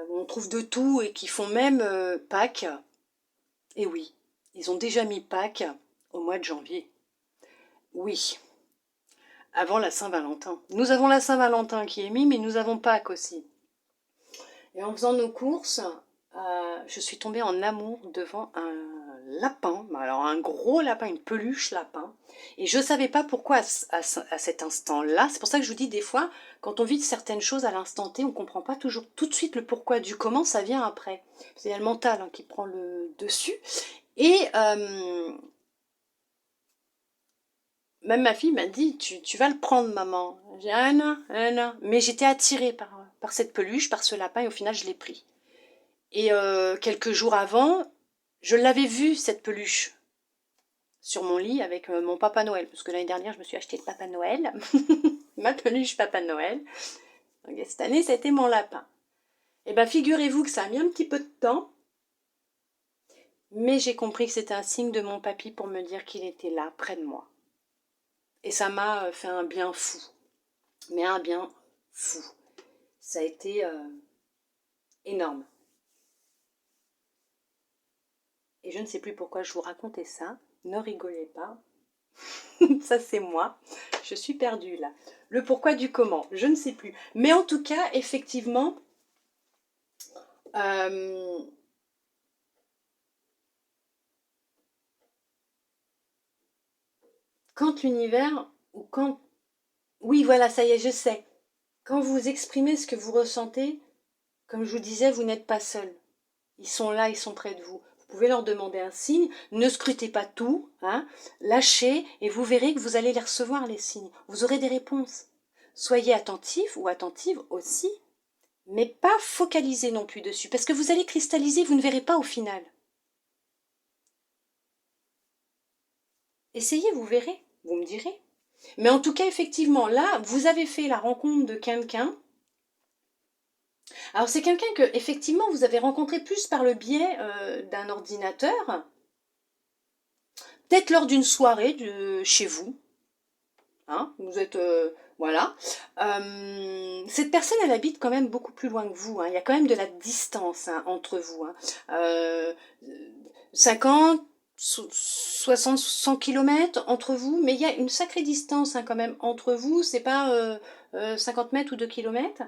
[SPEAKER 1] où on trouve de tout et qui font même Pâques. Et oui, ils ont déjà mis Pâques au mois de janvier. Oui, avant la Saint-Valentin. Nous avons la Saint-Valentin qui est mis, mais nous avons Pâques aussi. Et en faisant nos courses, je suis tombée en amour devant un lapin, alors un gros lapin, une peluche lapin. Et je ne savais pas pourquoi à cet instant-là. C'est pour ça que je vous dis des fois, quand on vit certaines choses à l'instant T, on ne comprend pas toujours tout de suite le pourquoi du comment, ça vient après. C'est le mental qui prend le dessus. Et même ma fille m'a dit, tu vas le prendre, maman. J'ai dit, ah non. Mais j'étais attirée par cette peluche, par ce lapin, et au final, je l'ai pris. Et quelques jours avant, je l'avais vue, cette peluche, sur mon lit avec mon Papa Noël. Parce que l'année dernière, je me suis acheté le Papa Noël. Ma peluche Papa Noël. Donc, cette année, c'était mon lapin. Et bien, figurez-vous que ça a mis un petit peu de temps. Mais j'ai compris que c'était un signe de mon papy pour me dire qu'il était là, près de moi. Et ça m'a fait un bien fou. Mais un bien fou. Ça a été énorme. Et je ne sais plus pourquoi je vous racontais ça. Ne rigolez pas. Ça, c'est moi. Je suis perdue là. Le pourquoi du comment, je ne sais plus. Mais en tout cas, effectivement, quand l'univers, ou quand... Oui, voilà, ça y est, je sais. Quand vous exprimez ce que vous ressentez, comme je vous disais, vous n'êtes pas seul. Ils sont là, ils sont près de vous. Vous pouvez leur demander un signe. Ne scrutez pas tout. Hein, lâchez et vous verrez que vous allez les recevoir, les signes. Vous aurez des réponses. Soyez attentifs ou attentives aussi, mais pas focalisés non plus dessus. Parce que vous allez cristalliser, vous ne verrez pas au final. Essayez, vous verrez. Vous me direz. Mais en tout cas, effectivement, là, vous avez fait la rencontre de quelqu'un. Alors, c'est quelqu'un que, effectivement, vous avez rencontré plus par le biais d'un ordinateur. Peut-être lors d'une soirée chez vous. Hein, vous êtes... voilà. Cette personne, elle habite quand même beaucoup plus loin que vous. Hein. Il y a quand même de la distance entre vous. Hein. 50, 60, 100 km entre vous, mais il y a une sacrée distance quand même entre vous. C'est pas 50 mètres ou 2 km.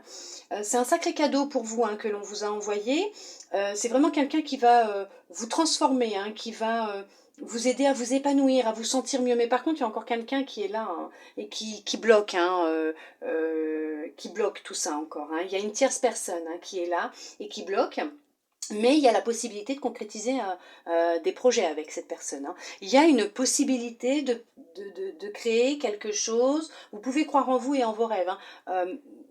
[SPEAKER 1] C'est un sacré cadeau pour vous que l'on vous a envoyé. C'est vraiment quelqu'un qui va vous transformer, qui va vous aider à vous épanouir, à vous sentir mieux. Mais par contre, il y a encore quelqu'un qui est là et qui bloque, qui bloque tout ça encore. Il y a une tierce personne qui est là et qui bloque. Mais il y a la possibilité de concrétiser des projets avec cette personne. Il y a une possibilité de créer quelque chose. Vous pouvez croire en vous et en vos rêves.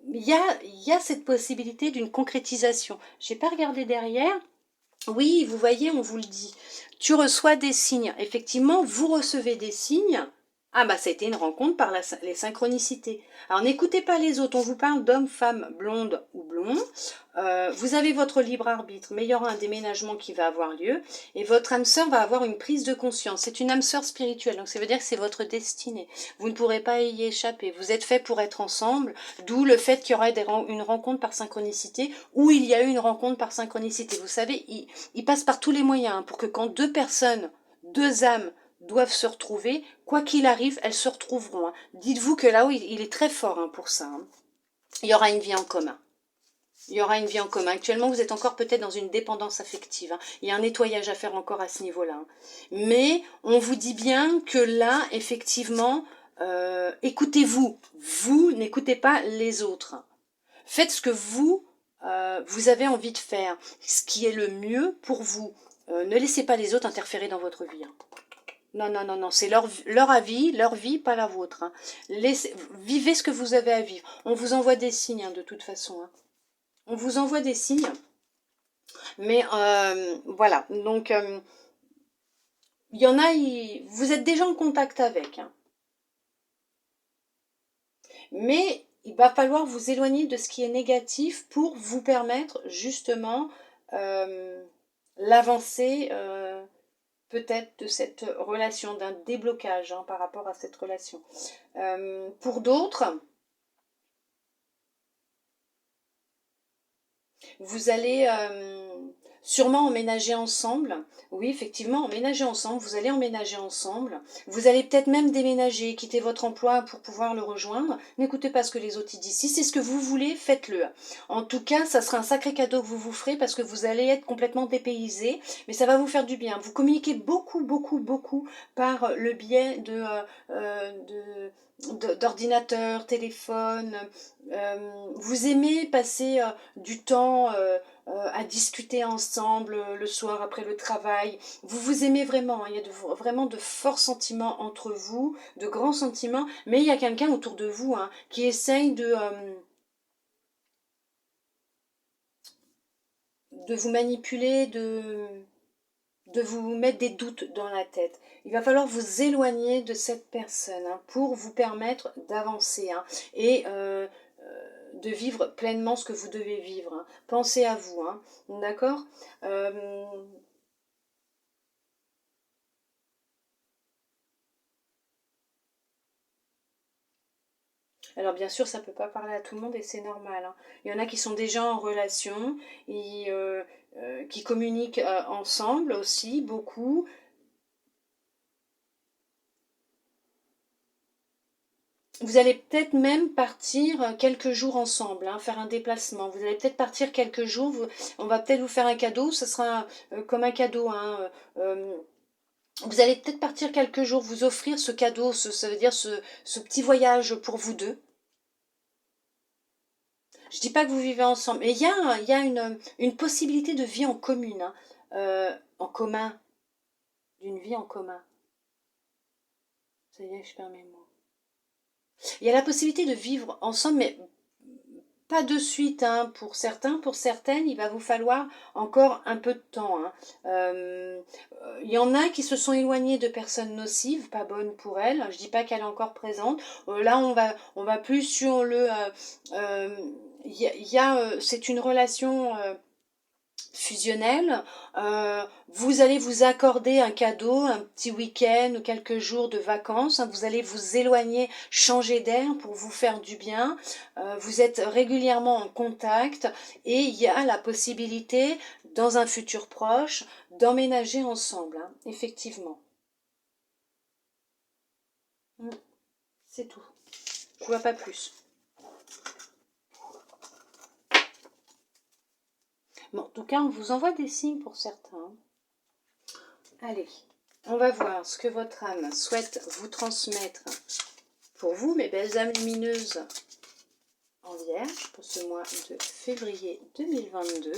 [SPEAKER 1] Il y a cette possibilité d'une concrétisation. Je n'ai pas regardé derrière. Oui, vous voyez, on vous le dit. Tu reçois des signes. Effectivement, vous recevez des signes. Ah bah ça a été une rencontre par les synchronicités. Alors n'écoutez pas les autres, on vous parle d'hommes, femmes, blondes ou blonds. Vous avez votre libre arbitre, mais il y aura un déménagement qui va avoir lieu et votre âme sœur va avoir une prise de conscience. C'est une âme sœur spirituelle, donc ça veut dire que c'est votre destinée. Vous ne pourrez pas y échapper. Vous êtes fait pour être ensemble, d'où le fait qu'il y aurait une rencontre par synchronicité ou il y a eu une rencontre par synchronicité. Vous savez, il passe par tous les moyens pour que quand deux personnes, deux âmes, doivent se retrouver, quoi qu'il arrive, elles se retrouveront. Dites-vous que là, il est très fort pour ça. Il y aura une vie en commun. Il y aura une vie en commun. Actuellement, vous êtes encore peut-être dans une dépendance affective. Il y a un nettoyage à faire encore à ce niveau-là. Mais on vous dit bien que là, effectivement, écoutez-vous. Vous n'écoutez pas les autres. Faites ce que vous avez envie de faire, ce qui est le mieux pour vous. Ne laissez pas les autres interférer dans votre vie. Non, c'est leur avis, leur vie, pas la vôtre. Vivez ce que vous avez à vivre. On vous envoie des signes de toute façon. On vous envoie des signes. Mais voilà, donc il y en a, vous êtes déjà en contact avec. Mais il va falloir vous éloigner de ce qui est négatif pour vous permettre justement l'avancée peut-être de cette relation, d'un déblocage par rapport à cette relation. Pour d'autres, vous allez Sûrement emménager ensemble. Oui, effectivement, emménager ensemble. Vous allez emménager ensemble. Vous allez peut-être même déménager, quitter votre emploi pour pouvoir le rejoindre. N'écoutez pas ce que les autres y disent. Si c'est ce que vous voulez, faites-le. En tout cas, ça sera un sacré cadeau que vous vous ferez parce que vous allez être complètement dépaysé. Mais ça va vous faire du bien. Vous communiquez beaucoup, beaucoup, beaucoup par le biais d'ordinateur, téléphone. Vous aimez passer du temps à discuter ensemble le soir après le travail. Vous vous aimez vraiment, hein. Il y a vraiment de forts sentiments entre vous, de grands sentiments, mais il y a quelqu'un autour de vous hein, qui essaye de vous manipuler, de vous mettre des doutes dans la tête. Il va falloir vous éloigner de cette personne hein, pour vous permettre d'avancer hein, et de vivre pleinement ce que vous devez vivre. Hein. Pensez à vous, hein, d'accord Alors bien sûr, ça ne peut pas parler à tout le monde et c'est normal. Hein. Il y en a qui sont déjà en relation, et, qui communiquent ensemble aussi, beaucoup. Vous allez peut-être même partir quelques jours ensemble, hein, faire un déplacement. Vous allez peut-être partir quelques jours, on va peut-être vous faire un cadeau, ce sera comme un cadeau. Hein, vous allez peut-être partir quelques jours, vous offrir ce cadeau, ça veut dire ce petit voyage pour vous deux. Je dis pas que vous vivez ensemble, mais il y a une possibilité de vie en commune, hein, en commun, d'une vie en commun. Ça y est, je perds mes mots. Il y a la possibilité de vivre ensemble, mais pas de suite, hein, pour certains, pour certaines, il va vous falloir encore un peu de temps. Hein. Il y en a qui se sont éloignés de personnes nocives, pas bonnes pour elles. Je dis pas qu'elle est encore présente. Là, on va plus sur le. C'est une relation fusionnelle. Vous allez vous accorder un cadeau, un petit week-end ou quelques jours de vacances. Hein, vous allez vous éloigner, changer d'air pour vous faire du bien. Vous êtes régulièrement en contact et il y a la possibilité, dans un futur proche, d'emménager ensemble. Hein, effectivement. C'est tout. Je vois pas plus. Bon, en tout cas, on vous envoie des signes pour certains. Allez, on va voir ce que votre âme souhaite vous transmettre pour vous, mes belles âmes lumineuses en Vierge, pour ce mois de février 2022.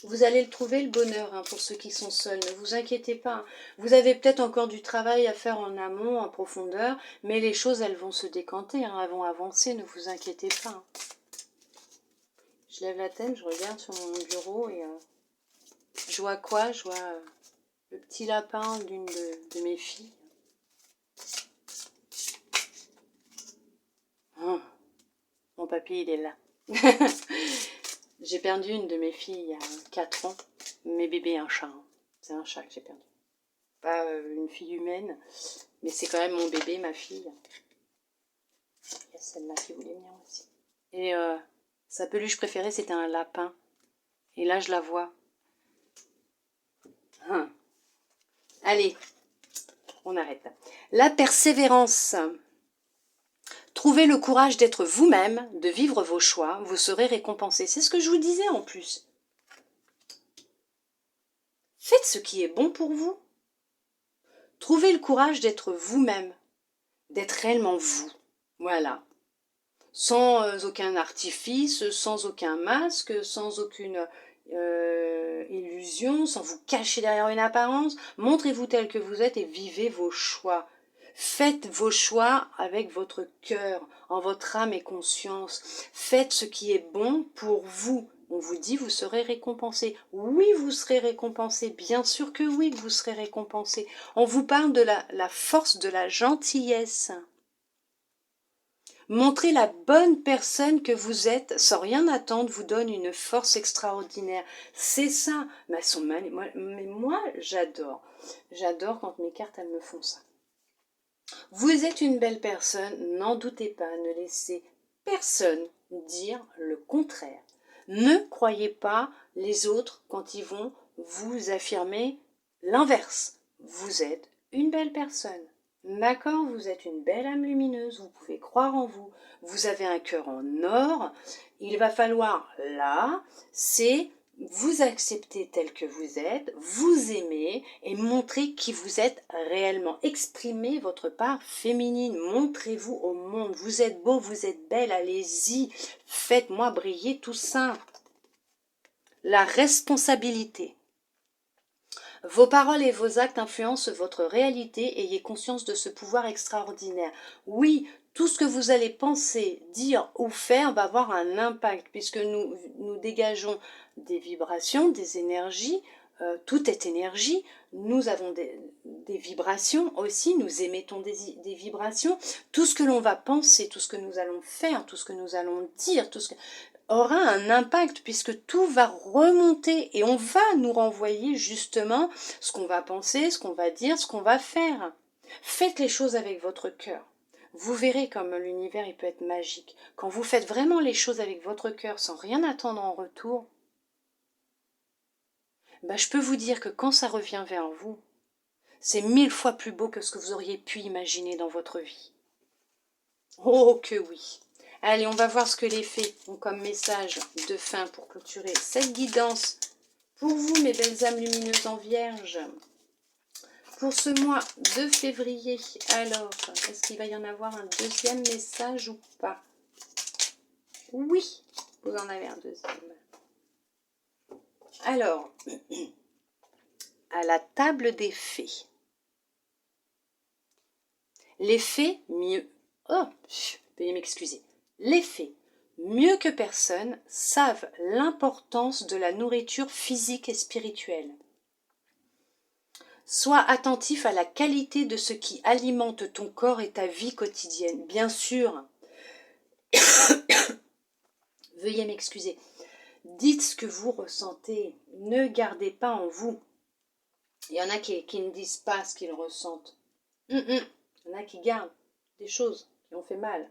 [SPEAKER 1] Vous allez le trouver, le bonheur, hein, pour ceux qui sont seuls. Ne vous inquiétez pas. Hein. Vous avez peut-être encore du travail à faire en amont, en profondeur, mais les choses, elles vont se décanter, hein, elles vont avancer, ne vous inquiétez pas. Hein. Je lève la tête, je regarde sur mon bureau et je vois quoi? Je vois le petit lapin d'une de mes filles. Oh, mon papy, il est là. J'ai perdu une de mes filles il y a 4 ans. Mes bébés, un chat. Hein. C'est un chat que j'ai perdu. Pas une fille humaine, mais c'est quand même mon bébé, ma fille. Il y a celle-là qui voulait venir aussi. Et sa peluche préférée, c'était un lapin. Et là, je la vois. Hein. Allez, on arrête. La persévérance. Trouvez le courage d'être vous-même, de vivre vos choix, vous serez récompensé. C'est ce que je vous disais en plus. Faites ce qui est bon pour vous. Trouvez le courage d'être vous-même, d'être réellement vous. Voilà. Sans aucun artifice, sans aucun masque, sans aucune illusion, sans vous cacher derrière une apparence. Montrez-vous tel que vous êtes et vivez vos choix. Faites vos choix avec votre cœur, en votre âme et conscience. Faites ce qui est bon pour vous. On vous dit, vous serez récompensé. Oui, vous serez récompensé. Bien sûr que oui, vous serez récompensé. On vous parle de la force de la gentillesse. Montrer la bonne personne que vous êtes sans rien attendre vous donne une force extraordinaire. C'est ça. Mais elles sont mal. Mais moi, j'adore. J'adore quand mes cartes, elles me font ça. Vous êtes une belle personne, n'en doutez pas, ne laissez personne dire le contraire. Ne croyez pas les autres quand ils vont vous affirmer l'inverse. Vous êtes une belle personne. D'accord, vous êtes une belle âme lumineuse, vous pouvez croire en vous, vous avez un cœur en or. Il va falloir, là, c'est vous accepter tel que vous êtes, vous aimer et montrer qui vous êtes réellement. Exprimez votre part féminine, montrez-vous au monde. Vous êtes beau, vous êtes belle, allez-y, faites-moi briller tout ça. La responsabilité. Vos paroles et vos actes influencent votre réalité, ayez conscience de ce pouvoir extraordinaire. Oui, tout ce que vous allez penser, dire ou faire va avoir un impact, puisque nous dégageons des vibrations, des énergies, tout est énergie, nous avons des vibrations aussi, nous émettons des vibrations, tout ce que l'on va penser, tout ce que nous allons faire, tout ce que nous allons dire, tout ce que aura un impact puisque tout va remonter et on va nous renvoyer justement ce qu'on va penser, ce qu'on va dire, ce qu'on va faire. Faites les choses avec votre cœur. Vous verrez comme l'univers il peut être magique. Quand vous faites vraiment les choses avec votre cœur sans rien attendre en retour, je peux vous dire que quand ça revient vers vous, c'est 1000 fois plus beau que ce que vous auriez pu imaginer dans votre vie. Oh que oui! Allez, on va voir ce que les fées ont comme message de fin pour clôturer cette guidance. Pour vous, mes belles âmes lumineuses en vierge, pour ce mois de février, alors, est-ce qu'il va y en avoir un deuxième message ou pas? Oui, vous en avez un deuxième. Alors, à la table des fées. Les fées, mieux... Oh, veuillez m'excuser. Les fées, mieux que personne, savent l'importance de la nourriture physique et spirituelle. Sois attentif à la qualité de ce qui alimente ton corps et ta vie quotidienne. Bien sûr, veuillez m'excuser. Dites ce que vous ressentez. Ne gardez pas en vous. Il y en a qui ne disent pas ce qu'ils ressentent. Il y en a qui gardent des choses qui ont fait mal.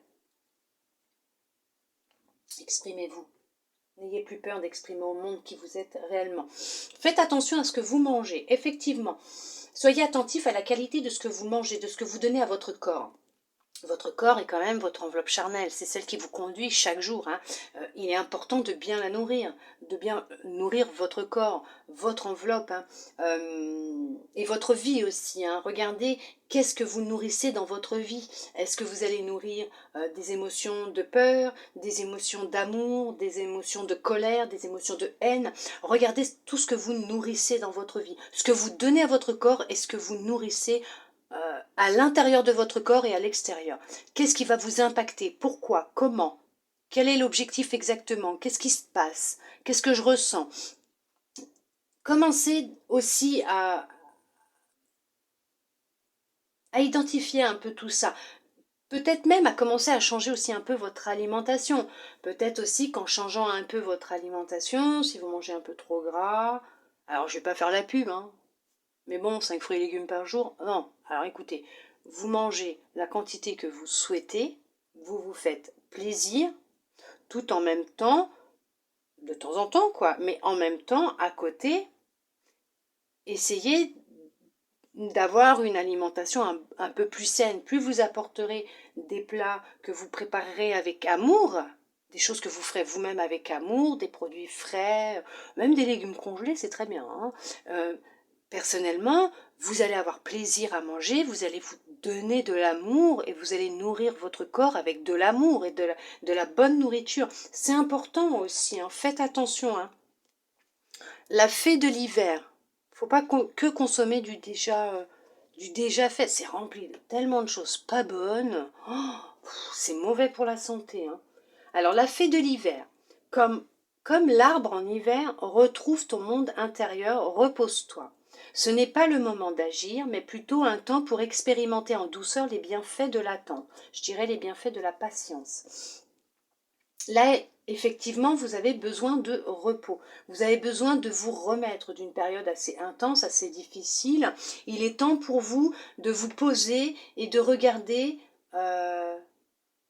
[SPEAKER 1] Exprimez-vous. N'ayez plus peur d'exprimer au monde qui vous êtes réellement. Faites attention à ce que vous mangez, effectivement. Soyez attentif à la qualité de ce que vous mangez, de ce que vous donnez à votre corps. Votre corps est quand même votre enveloppe charnelle, c'est celle qui vous conduit chaque jour. Il est important de bien la nourrir, de bien nourrir votre corps, votre enveloppe et votre vie aussi. Regardez qu'est-ce que vous nourrissez dans votre vie. Est-ce que vous allez nourrir des émotions de peur, des émotions d'amour, des émotions de colère, des émotions de haine? Regardez tout ce que vous nourrissez dans votre vie, ce que vous donnez à votre corps et ce que vous nourrissez à l'intérieur de votre corps et à l'extérieur. Qu'est-ce qui va vous impacter? Pourquoi? Comment? Quel est l'objectif exactement? Qu'est-ce qui se passe? Qu'est-ce que je ressens? Commencez aussi à identifier un peu tout ça. Peut-être même à commencer à changer aussi un peu votre alimentation. Peut-être aussi qu'en changeant un peu votre alimentation, si vous mangez un peu trop gras, alors je vais pas faire la pub, mais bon, 5 fruits et légumes par jour, non. Alors écoutez, vous mangez la quantité que vous souhaitez, vous vous faites plaisir, tout en même temps, de temps en temps quoi, mais en même temps, à côté, essayez d'avoir une alimentation un peu plus saine. Plus vous apporterez des plats que vous préparerez avec amour, des choses que vous ferez vous-même avec amour, des produits frais, même des légumes congelés, c'est très bien. Personnellement, vous allez avoir plaisir à manger, vous allez vous donner de l'amour et vous allez nourrir votre corps avec de l'amour et de la bonne nourriture. C'est important aussi, faites attention. La fée de l'hiver, faut pas que consommer du déjà fait. C'est rempli de tellement de choses pas bonnes. C'est mauvais pour la santé. Alors la fée de l'hiver, comme l'arbre en hiver, retrouve ton monde intérieur, repose-toi. Ce n'est pas le moment d'agir, mais plutôt un temps pour expérimenter en douceur les bienfaits de l'attente. Je dirais les bienfaits de la patience. Là, effectivement, vous avez besoin de repos. Vous avez besoin de vous remettre d'une période assez intense, assez difficile. Il est temps pour vous de vous poser et de regarder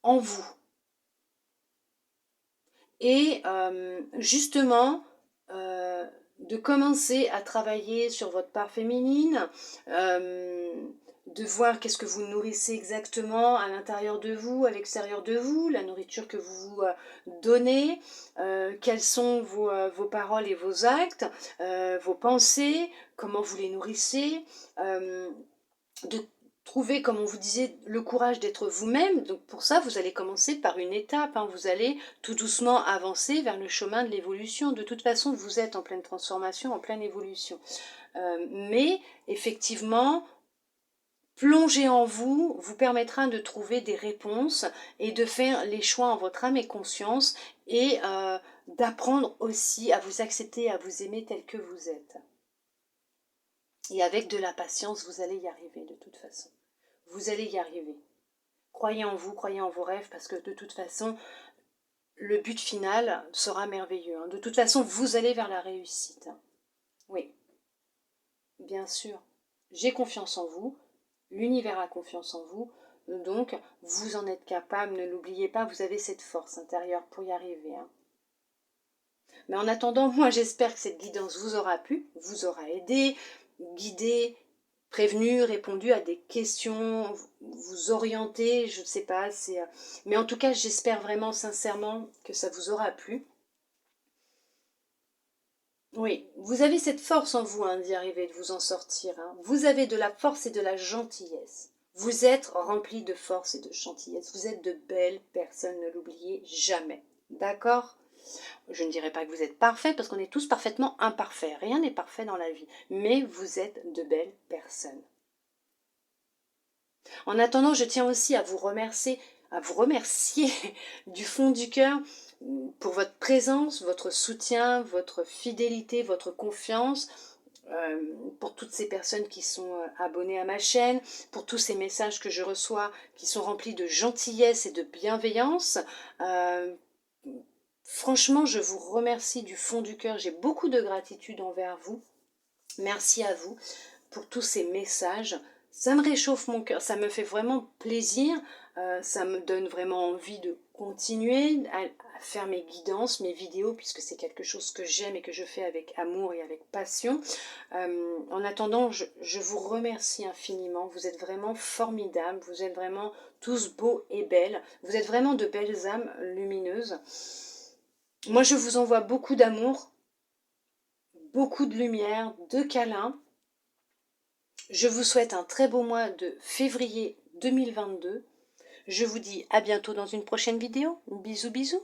[SPEAKER 1] en vous. et justement de commencer à travailler sur votre part féminine, de voir qu'est-ce que vous nourrissez exactement à l'intérieur de vous, à l'extérieur de vous, la nourriture que vous vous donnez, quelles sont vos paroles et vos actes, vos pensées, comment vous les nourrissez, de trouver, comme on vous disait, le courage d'être vous-même. Donc pour ça, vous allez commencer par une étape, hein. Vous allez tout doucement avancer vers le chemin de l'évolution. De toute façon, vous êtes en pleine transformation, en pleine évolution. Mais effectivement, plonger en vous vous permettra de trouver des réponses et de faire les choix en votre âme et conscience et d'apprendre aussi à vous accepter, à vous aimer tel que vous êtes. Et avec de la patience, vous allez y arriver de toute façon. Vous allez y arriver. Croyez en vous, croyez en vos rêves, parce que de toute façon, le but final sera merveilleux. Hein. De toute façon, vous allez vers la réussite. Hein. Oui, bien sûr. J'ai confiance en vous. L'univers a confiance en vous. Donc, vous en êtes capable. Ne l'oubliez pas, vous avez cette force intérieure pour y arriver. Hein. Mais en attendant, moi, j'espère que cette guidance vous aura plu, vous aura aidé, guidé, prévenu, répondu à des questions, vous orienter, je ne sais pas, mais en tout cas, j'espère vraiment sincèrement que ça vous aura plu. Oui, vous avez cette force en vous hein, d'y arriver, de vous en sortir. Hein. Vous avez de la force et de la gentillesse. Vous êtes rempli de force et de gentillesse. Vous êtes de belles personnes, ne l'oubliez jamais. D'accord ? Je ne dirais pas que vous êtes parfait, parce qu'on est tous parfaitement imparfaits. Rien n'est parfait dans la vie. Mais vous êtes de belles personnes. En attendant, je tiens aussi à vous remercier du fond du cœur pour votre présence, votre soutien, votre fidélité, votre confiance, pour toutes ces personnes qui sont abonnées à ma chaîne, pour tous ces messages que je reçois qui sont remplis de gentillesse et de bienveillance. Franchement, je vous remercie du fond du cœur. J'ai beaucoup de gratitude envers vous. Merci à vous pour tous ces messages. Ça me réchauffe mon cœur, ça me fait vraiment plaisir, ça me donne vraiment envie de continuer à faire mes guidances, mes vidéos, puisque c'est quelque chose que j'aime et que je fais avec amour et avec passion. En attendant, je vous remercie infiniment, vous êtes vraiment formidables, vous êtes vraiment tous beaux et belles, vous êtes vraiment de belles âmes lumineuses. Moi, je vous envoie beaucoup d'amour, beaucoup de lumière, de câlins. Je vous souhaite un très beau mois de février 2022. Je vous dis à bientôt dans une prochaine vidéo. Bisous bisous.